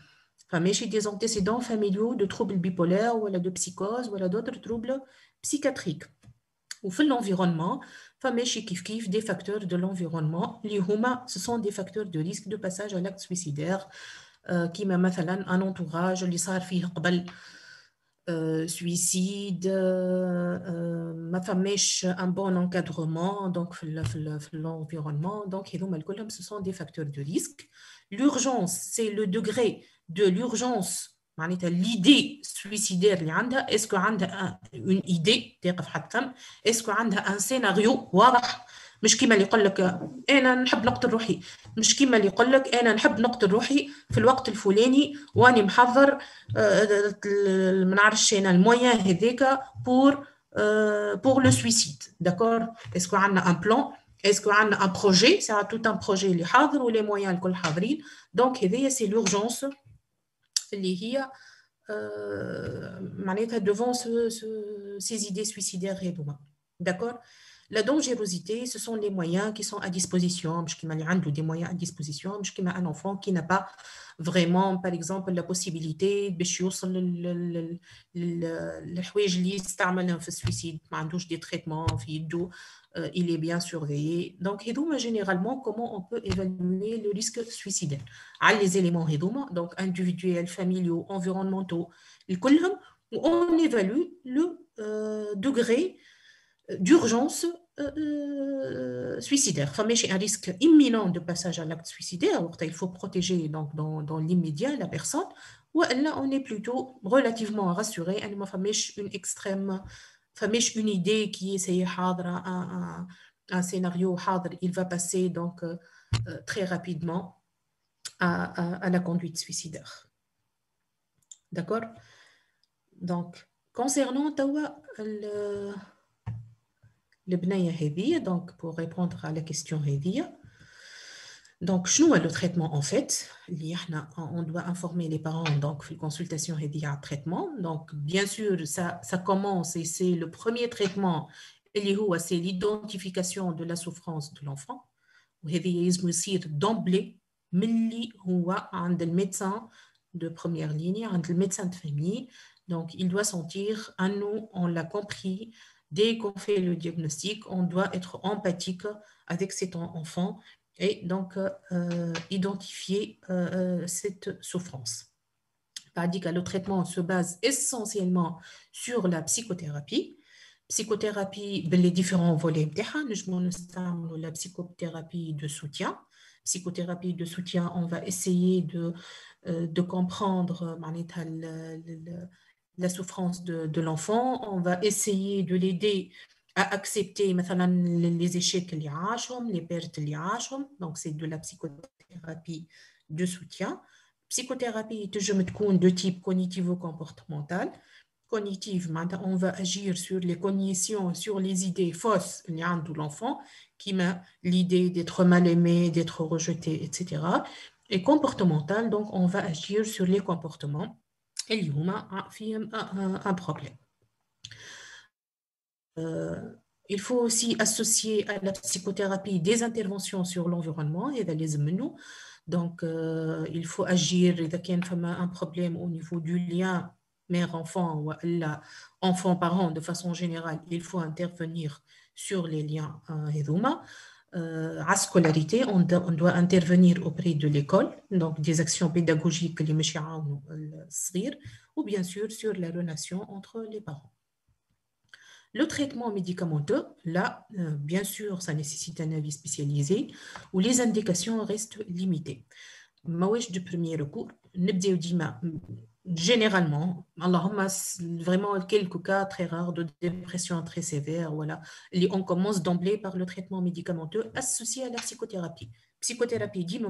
فماشي des antécédents familiaux de troubles bipolaires ولا de psychose ولا d'autres troubles psychiatriques. وفي l'environnement فماشي كيف des facteurs de l'environnement اللي هما ce sont des facteurs de risque de passage à l'acte suicidaire كيما مثلا un entourage اللي صار فيه قبل suicide, ما فماش un bon encadrement donc في l'environnement. Donc ce sont des facteurs de risque. L'urgence, c'est le degré de l'urgence, l'idée suicidaire اللي عندها. Est-ce qu'عندها une idée تقف حتى est-ce qu'عندها un scénario واضح مش كيما اللي يقول لك انا نحب نقتل روحي مش كيما اللي يقول لك انا نحب نقتل روحي في الوقت الفلاني واني محضر ما نعرفش انا المويان هذاك pour le suicide. D'accord? Est-ce qu'on a un plan? Est-ce qu'on a un projet? C'est tout un projet اللي حاضر ولي مويان الكل حاضرين. Donc هذه c'est l'urgence اللي هي معناتها devant ces idées suicidaires هذوما. D'accord? La dangerosité, ce sont les moyens qui sont à disposition. Des moyens à disposition. Un enfant qui n'a pas vraiment, par exemple, la possibilité de suicide, des traitements, il est bien surveillé. Donc, généralement, comment on peut évaluer le risque suicidaire? Les éléments donc individuels, familiaux, environnementaux, on évalue le degré d'urgence suicidaire. Enfin, un risque imminent de passage à l'acte suicidaire, il faut protéger donc, dans l'immédiat la personne, ou là on est plutôt relativement rassuré, une extrême, une idée qui est un scénario, il va passer donc très rapidement à la conduite suicidaire. D'accord? Donc, concernant البنية هذه. Donc pour répondre à la question هذه, donc شنو le traitement en fait اللي احنا on doit informer les parents donc في الconsultation هذه على traitement. Donc bien sûr ça commence et c'est le premier traitement اللي هو c'est l'identification de la souffrance de l'enfant وهذه يلزم يصير d'emblée ملي هو عند الميدecin de première ligne, عند الميدecin de famille. Donc, il doit sentir, à nous, on l'a compris, dès qu'on fait le diagnostic, on doit être empathique avec cet enfant et donc identifier cette souffrance. C'est-à-dire que le traitement se base essentiellement sur la psychothérapie. Psychothérapie, les différents volets, nous la psychothérapie de soutien. Psychothérapie de soutien, on va essayer de comprendre la souffrance de l'enfant. On va essayer de l'aider à accepter les échecs, les pertes. Donc, c'est de la psychothérapie de soutien. Psychothérapie de type cognitivo-comportemental. Cognitive, on va agir sur les cognitions, sur les idées fausses de l'enfant, qui met l'idée d'être mal aimé, d'être rejeté, etc. Et comportemental, donc on va agir sur les comportements. Et il y a un problème. Il faut aussi associer à la psychothérapie des interventions sur l'environnement et les menus. Donc, il faut agir il y a un problème au niveau du lien mère-enfant ou enfant-parent de façon générale. Il faut intervenir sur les liens. À scolarité, on doit intervenir auprès de l'école, donc des actions pédagogiques ou bien sûr sur la relation entre les parents. Le traitement médicamenteux, là, bien sûr, ça nécessite un avis spécialisé où les indications restent limitées. Mawèche de premier recours, généralement, vraiment quelques cas très rares de dépression très sévère, voilà, on commence d'emblée par le traitement médicamenteux associé à la psychothérapie. Psychothérapie dit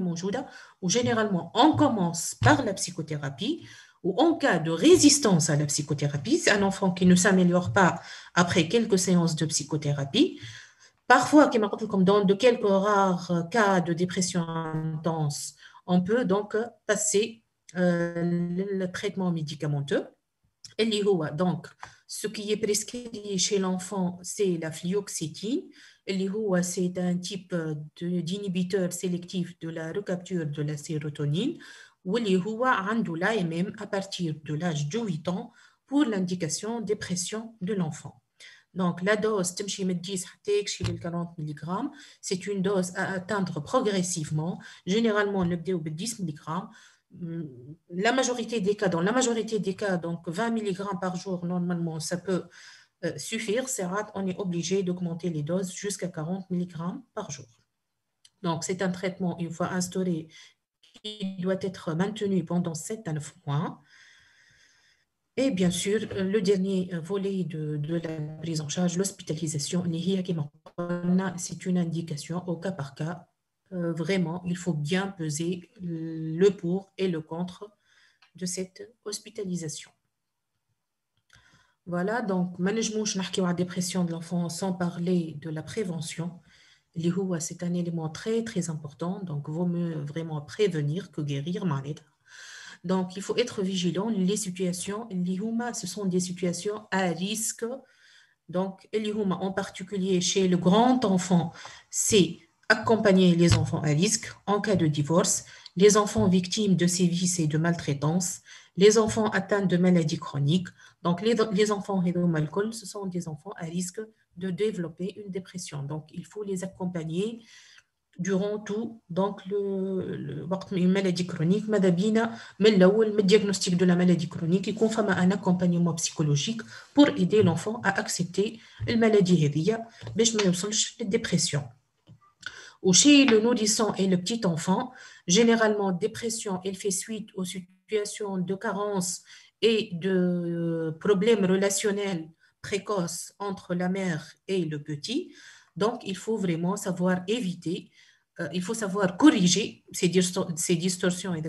où généralement on commence par la psychothérapie, ou en cas de résistance à la psychothérapie, c'est un enfant qui ne s'améliore pas après quelques séances de psychothérapie. Parfois, comme dans de quelques rares cas de dépression intense, on peut donc passer le traitement médicamenteux. Donc, ce qui est prescrit chez l'enfant, c'est la fluoxétine. C'est un type d'inhibiteur sélectif de la recapture de la sérotonine. À partir de l'âge de 8 ans pour l'indication dépression de l'enfant. Donc, la dose, 10 40 mg, c'est une dose à atteindre progressivement. Généralement, on est au 10 mg. La majorité des cas, dans la majorité des cas, donc 20 mg par jour, normalement, ça peut suffire. C'est rare, on est obligé d'augmenter les doses jusqu'à 40 mg par jour. Donc, c'est un traitement, une fois instauré, qui doit être maintenu pendant 7 à 9 mois. Et bien sûr, le dernier volet de la prise en charge, l'hospitalisation, c'est une indication au cas par cas. Vraiment, il faut bien peser le pour et le contre de cette hospitalisation. Voilà, donc, la dépression de l'enfant sans parler de la prévention. C'est un élément très, très important. Donc, il vaut mieux vraiment prévenir que guérir. Donc, il faut être vigilant. Les situations, ce sont des situations à risque. Donc, en particulier chez le grand enfant, c'est accompagner les enfants à risque en cas de divorce, les enfants victimes de sévices et de maltraitance, les enfants atteints de maladies chroniques. Donc, les enfants alcool, ce sont des enfants à risque de développer une dépression. Donc, il faut les accompagner durant tout, donc une maladie chronique, le diagnostic de la maladie chronique, il confirme un accompagnement psychologique pour aider l'enfant à accepter la maladie hédia, la dépression. Ou chez le nourrisson et le petit enfant, généralement, dépression, elle fait suite aux situations de carence et de problèmes relationnels précoces entre la mère et le petit. Donc, il faut vraiment savoir éviter, il faut savoir corriger ces distorsions et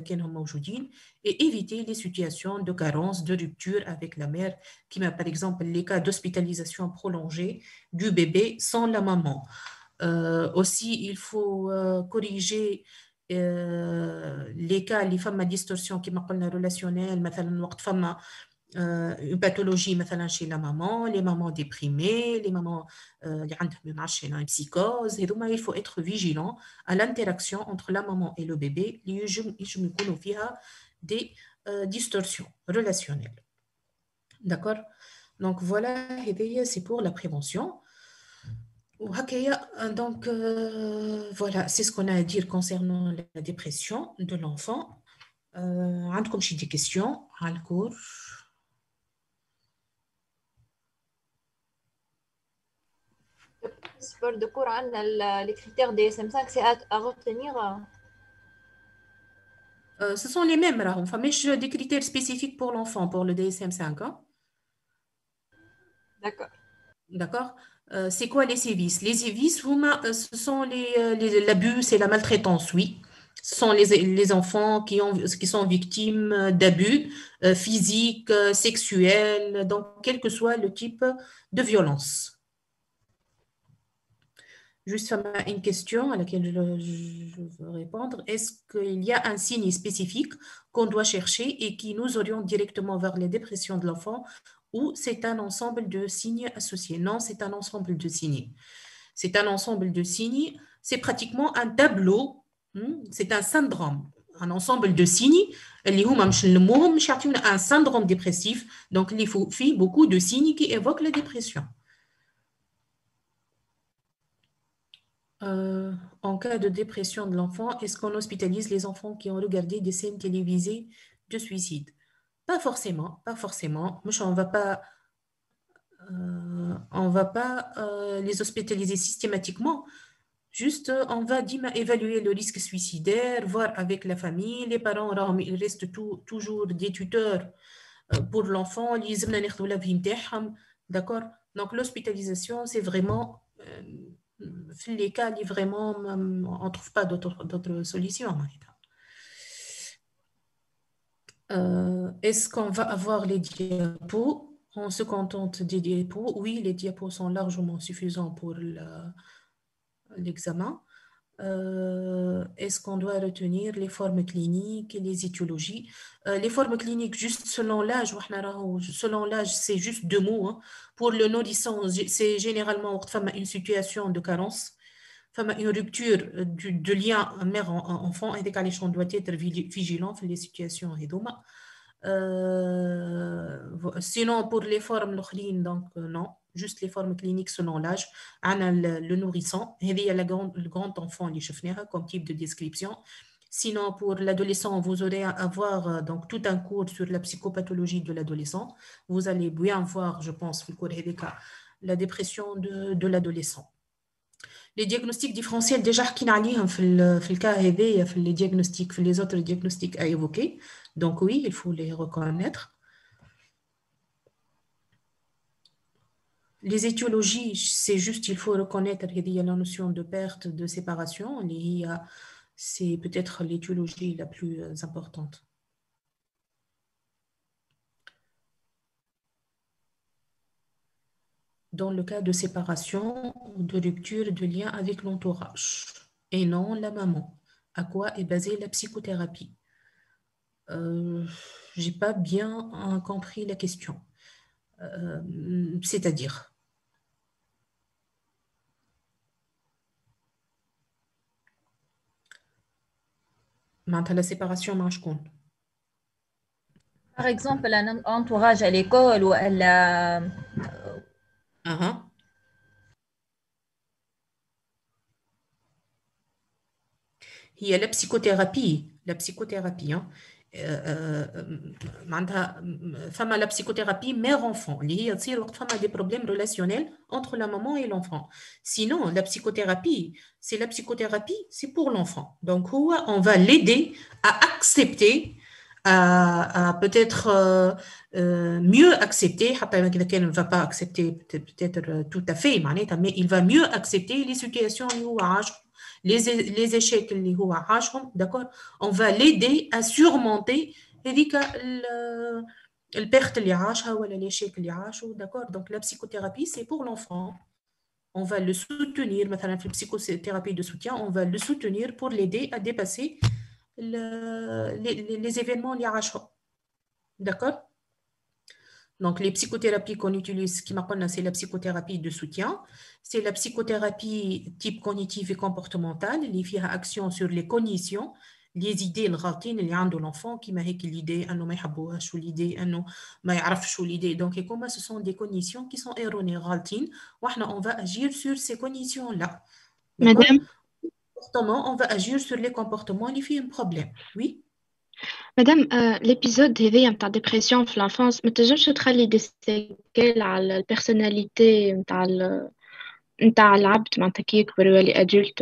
éviter les situations de carence, de rupture avec la mère, qui met par exemple les cas d'hospitalisation prolongée du bébé sans la maman. Aussi, il faut corriger les cas, les femmes à distorsion qui m'appellent relationnelles, مثلا وقت فما une pathologie مثلا chez la maman, les mamans déprimées, les mamans اللي عندهم une psychose. Et donc, il faut être vigilant à l'interaction entre la maman et le bébé اللي يجم يكونوا فيها des distorsions relationnelles. D'accord? Donc voilà, c'est pour la prévention. Donc voilà, c'est ce qu'on a à dire concernant la dépression de l'enfant. عندكم شي des questions على الكور؟ بالنسبة de cours عندنا les critères DSM-5 c'est à retenir. Ce sont les mêmes, enfin, mais des critères spécifiques pour l'enfant, pour le DSM-5. Hein? D'accord. D'accord. C'est quoi les sévices? Les sévices, ce sont l'abus, c'est la maltraitance, oui. Ce sont les enfants qui sont victimes d'abus physiques, sexuels, donc quel que soit le type de violence. Juste une question à laquelle je veux répondre. Est-ce qu'il y a un signe spécifique qu'on doit chercher et qui nous oriente directement vers les dépressions de l'enfant ou c'est un ensemble de signes associés? Non, c'est un ensemble de signes. C'est un ensemble de signes. C'est pratiquement un tableau. C'est un syndrome. Un ensemble de signes. Un syndrome dépressif. Donc, il faut beaucoup de signes qui évoquent la dépression. En cas de dépression de l'enfant, est-ce qu'on hospitalise les enfants qui ont regardé des scènes télévisées de suicide? Pas forcément, pas forcément. On va pas les hospitaliser systématiquement. Juste, on va évaluer le risque suicidaire, voir avec la famille. Les parents, ils restent toujours des tuteurs pour l'enfant. D'accord? Donc, l'hospitalisation, c'est vraiment... les cas où vraiment on ne trouve pas d'autres solutions. Est-ce qu'on va avoir les diapos? On se contente des diapos. Oui, les diapos sont largement suffisants pour l'examen. Est-ce qu'on doit retenir les formes cliniques et les étiologies? Les formes cliniques, juste selon l'âge, c'est juste 2 mots. Hein. Pour le nourrisson, c'est généralement une situation de carence, une rupture de lien mère-enfant, et on doit être vigilant dans les situations. Sinon, pour les formes donc non. Juste les formes cliniques selon l'âge. Le nourrisson, le grand enfant, comme type de description. Sinon, pour l'adolescent, vous aurez à avoir donc, tout un cours sur la psychopathologie de l'adolescent. Vous allez bien voir, je pense, la dépression de l'adolescent. Les diagnostics différentiels, déjà, les autres diagnostics à évoquer. Donc oui, il faut les reconnaître. Les étiologies, c'est juste, il faut reconnaître qu'il y a la notion de perte, de séparation. C'est peut-être l'étiologie la plus importante. Dans le cas de séparation ou de rupture de lien avec l'entourage et non la maman. À quoi est basée la psychothérapie? Je n'ai pas bien compris la question. C'est-à-dire la séparation marche compte. Par exemple, un entourage à l'école ou à la... Il y a la psychothérapie. Hein. La psychothérapie mère-enfant. Il y a des problèmes relationnels entre la maman et l'enfant. Sinon, la psychothérapie, c'est pour l'enfant. Donc, on va l'aider à accepter, à peut-être mieux accepter, il ne va pas accepter peut-être tout à fait, mais il va mieux accepter les situations les échecs d'accord, on va l'aider à surmonter le perte ou l'échec, d'accord. Donc la psychothérapie c'est pour l'enfant, on va le soutenir, la psychothérapie de soutien, on va le soutenir pour l'aider à dépasser les événements d'accord. Donc, les psychothérapies qu'on utilise, c'est la psychothérapie de soutien, c'est la psychothérapie type cognitive et comportementale, qui fait action sur les cognitions, les idées الغالطين اللي عنده l'enfant كيما هيك l'idée انه ما يحبوهاش l'idée انه ما يعرفش l'idée. Donc et comment ce sont des cognitions qui sont erronées غالطين واحنا on va agir sur ces cognitions là. Madame, Comportement, on va agir sur les comportements qui font un problème. Oui. Madame, l'épisode هذايا نتاع dépression في l'enfance ما تنجمش تخلي des séquelles على البيرسوناليتي نتاع العبد معناتها كي يكبر يولي adulte.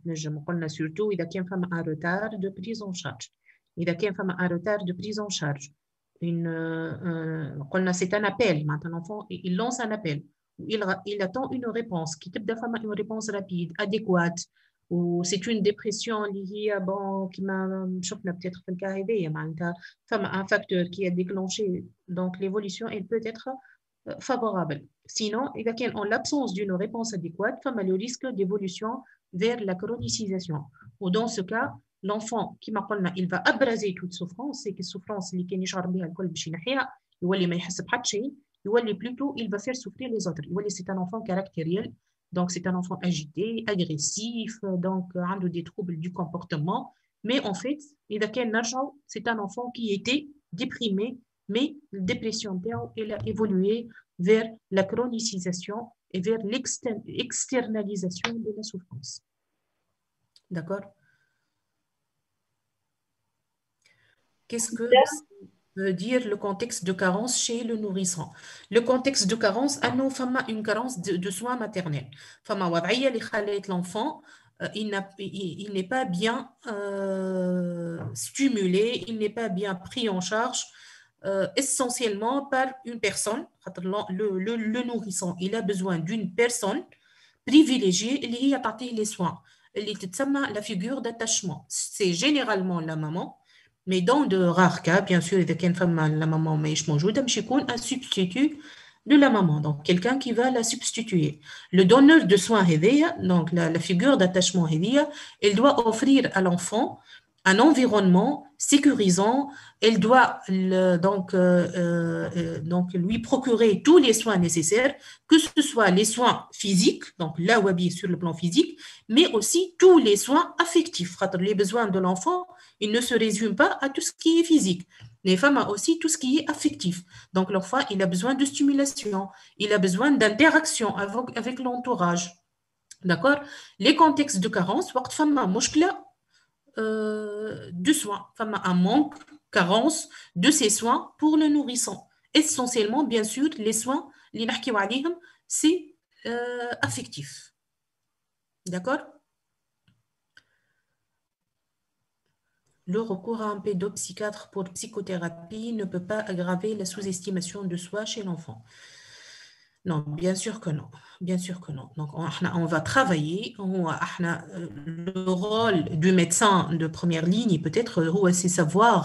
نجم قلنا surtout إذا كان فما un retard de prise en charge. إذا كان فما un retard de prise en charge. قلنا c'est un appel. Maintenant l'enfant il lance un appel. Il attend une réponse qui تبدا فما une réponse rapide, adéquate. Ou c'est une dépression liée à bon qui m'a شفنا peut-être في الكا هذايا معناتها فما un facteur qui a déclenché donc l'évolution elle peut être favorable. Sinon, إذا كان en l'absence d'une réponse adéquate, فما le risque d'évolution vers la chronicisation. Ou dans ce cas, l'enfant qui m'a قلنا il va abraser toute souffrance, c'est que souffrance اللي كان يشعر بها الكل باش ينحيها يولي ما يحس بحد شيء يولي plutôt il va faire souffrir les autres. يولي c'est un enfant caractériel. Donc, c'est un enfant agité, agressif, donc عنده des troubles du comportement. Mais en fait, c'est un enfant qui était déprimé, mais la dépression, elle a évolué vers la chronicisation et vers l'externalisation de la souffrance. D'accord? Qu'est-ce que veut dire le contexte de carence chez le nourrisson? Le contexte de carence, une carence de soins maternels. L'enfant, il n'est pas bien stimulé, il n'est pas bien pris en charge essentiellement par une personne. Le nourrisson, il a besoin d'une personne privilégiée qui a apporté les soins. La figure d'attachement. C'est généralement la maman. Mais dans de rares cas, bien sûr, il y a une femme, la maman, mais je m'en joue, un substitut de la maman, donc quelqu'un qui va la substituer. Le donneur de soins, donc la figure d'attachement, elle doit offrir à l'enfant un environnement sécurisant, elle doit donc lui procurer tous les soins nécessaires, que ce soit les soins physiques, donc là où sur le plan physique, mais aussi tous les soins affectifs. Les besoins de l'enfant, ils ne se résument pas à tout ce qui est physique. Les femmes ont aussi tout ce qui est affectif. Donc l'enfant, il a besoin de stimulation, il a besoin d'interaction avec l'entourage. D'accord? Les contextes de carence, de soins. Un manque, carence de ces soins pour le nourrisson. Essentiellement, bien sûr, les soins, c'est affectif. D'accord? Le recours à un pédopsychiatre pour psychothérapie ne peut pas aggraver la sous-estimation de soi chez l'enfant. Non, bien sûr que non. Bien sûr que non. Donc, on va travailler. Le rôle du médecin de première ligne, peut-être, c'est savoir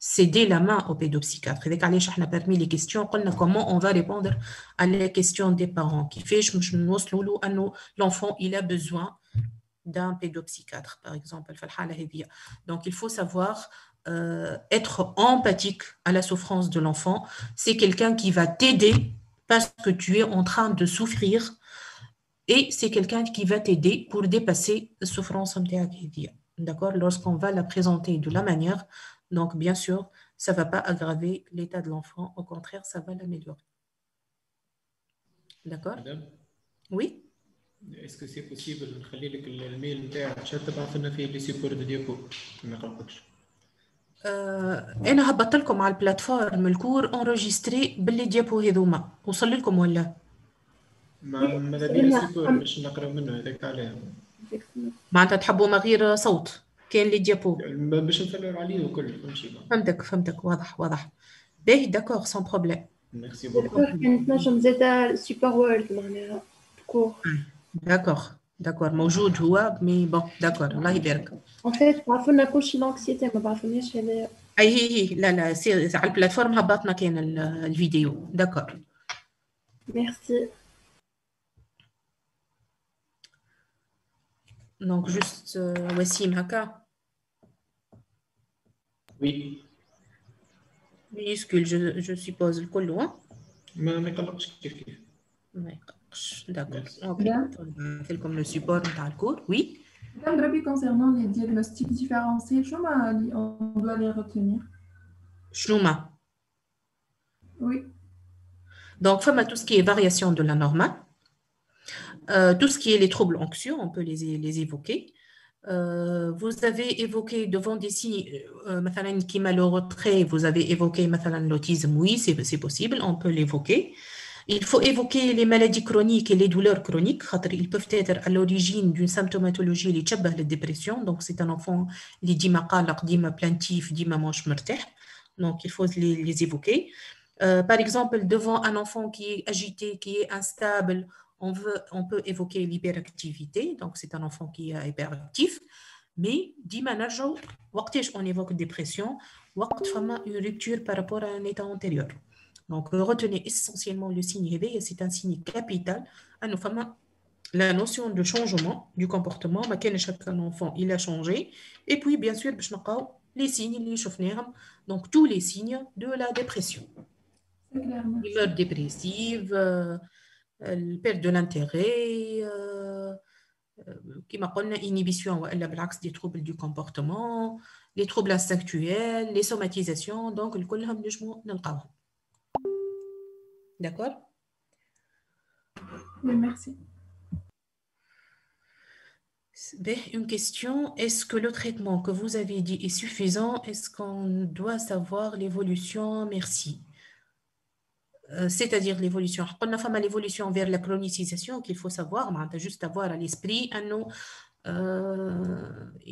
céder la main au pédopsychiatre. Et on a permis les questions, comment on va répondre à les questions des parents. Qui fait, l'enfant, il a besoin d'un pédopsychiatre, par exemple. Donc, il faut savoir être empathique à la souffrance de l'enfant. C'est quelqu'un qui va t'aider parce que tu es en train de souffrir et c'est quelqu'un qui va t'aider pour dépasser la souffrance. D'accord? Lorsqu'on va la présenter de la manière, donc bien sûr, ça ne va pas aggraver l'état de l'enfant, au contraire, ça va l'améliorer. D'accord? Madame? Oui? Est-ce que c'est possible de نخلي لك الميل نتاعك شات تبعث لنا فيه لي سيبور دو ديابو ما نقلقكش؟ انا هبط لكم على البلاتفورم الكور انريجستري باللي ديابو هذوما وصل لكم ولا ماذا بيا سيبور باش نقراو منه هذاك عليه معناتها تحبوا ما غير صوت كاين لي ديابو باش نفلر عليه وكل فهمتي فهمتك واضح باهي داكور سون بروبليم ميرسي بوكو نجم زاده سوبر وورلد معناها كور داكور موجود هو مي بون داكور الله يبارك. En fait, بعرفنا كلشي لانكسيتي ما بعرفناش هذا. هي لا سي على البلاتفورم هبطنا كاين الفيديو. داكور. Merci. Donc juste Wassim هكا. Oui. minuscule, je suppose, le colloin. ما يقلقش كيف D'accord. Merci. Ok. Tel comme le support dans le cours, oui. Madame Drabi, concernant les diagnostics différenciés, on doit les retenir. Shnouma. Oui. Donc, femme tout ce qui est variation de la normale, tout ce qui est les troubles anxieux, on peut les évoquer. Vous avez évoqué devant des signes, qui m'a le retrait, vous avez évoqué l'autisme, oui, c'est possible, on peut l'évoquer. Il faut évoquer les maladies chroniques et les douleurs chroniques. Ils peuvent être à l'origine d'une symptomatologie qui est la dépression. Donc, c'est un enfant qui dit plaintif, dit manche مرتاح. Donc, il faut les évoquer. Par exemple, devant un enfant qui est agité, qui est instable, on peut évoquer l'hyperactivité. Donc, c'est un enfant qui est hyperactif. Mais, on évoque dépression, une rupture par rapport à un état antérieur. Donc, retenez essentiellement le signe éveil, c'est un signe capital. La notion de changement du comportement, chaque enfant, il a changé. Et puis, bien sûr, les signes, donc tous les signes de la dépression. L'humeur dépressive, perte de l'intérêt, inhibition, des troubles du comportement, les troubles instinctuels, les somatisations, donc, le D'accord? Oui, merci. Une question, est-ce que le traitement que vous avez dit est suffisant? Est-ce qu'on doit savoir l'évolution? Merci. C'est-à-dire l'évolution. On a fait l'évolution vers la chronicisation qu'il faut savoir, on a juste avoir à l'esprit,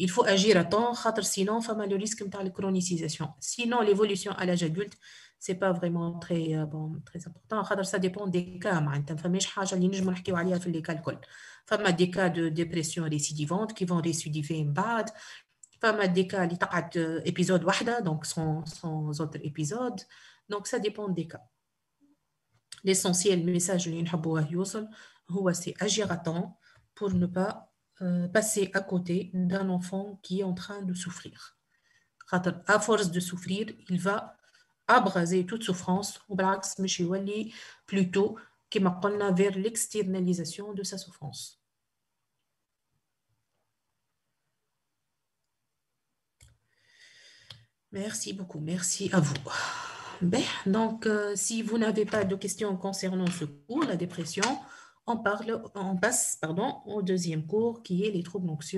il faut agir à temps, sinon on a le risque de la chronisation. Sinon, l'évolution à l'âge adulte, c'est pas vraiment très important. Ça dépend des cas. Des cas de dépression récidivante qui vont récidiver بعد. Des cas qui ont épisode واحدة, donc sans autre épisode. Donc ça dépend des cas. L'essentiel message اللي نحبوه يوصل هو c'est agir à temps pour ne pas passer à côté d'un enfant qui est en train de souffrir. À force de souffrir, il va abraser toute souffrance وبالعكس مش يولي plutôt كما قلنا vers l'externalisation de sa souffrance. Merci beaucoup, merci à vous. Donc, si vous n'avez pas de questions concernant ce cours, la dépression, on passe au deuxième cours qui est les troubles anxieux.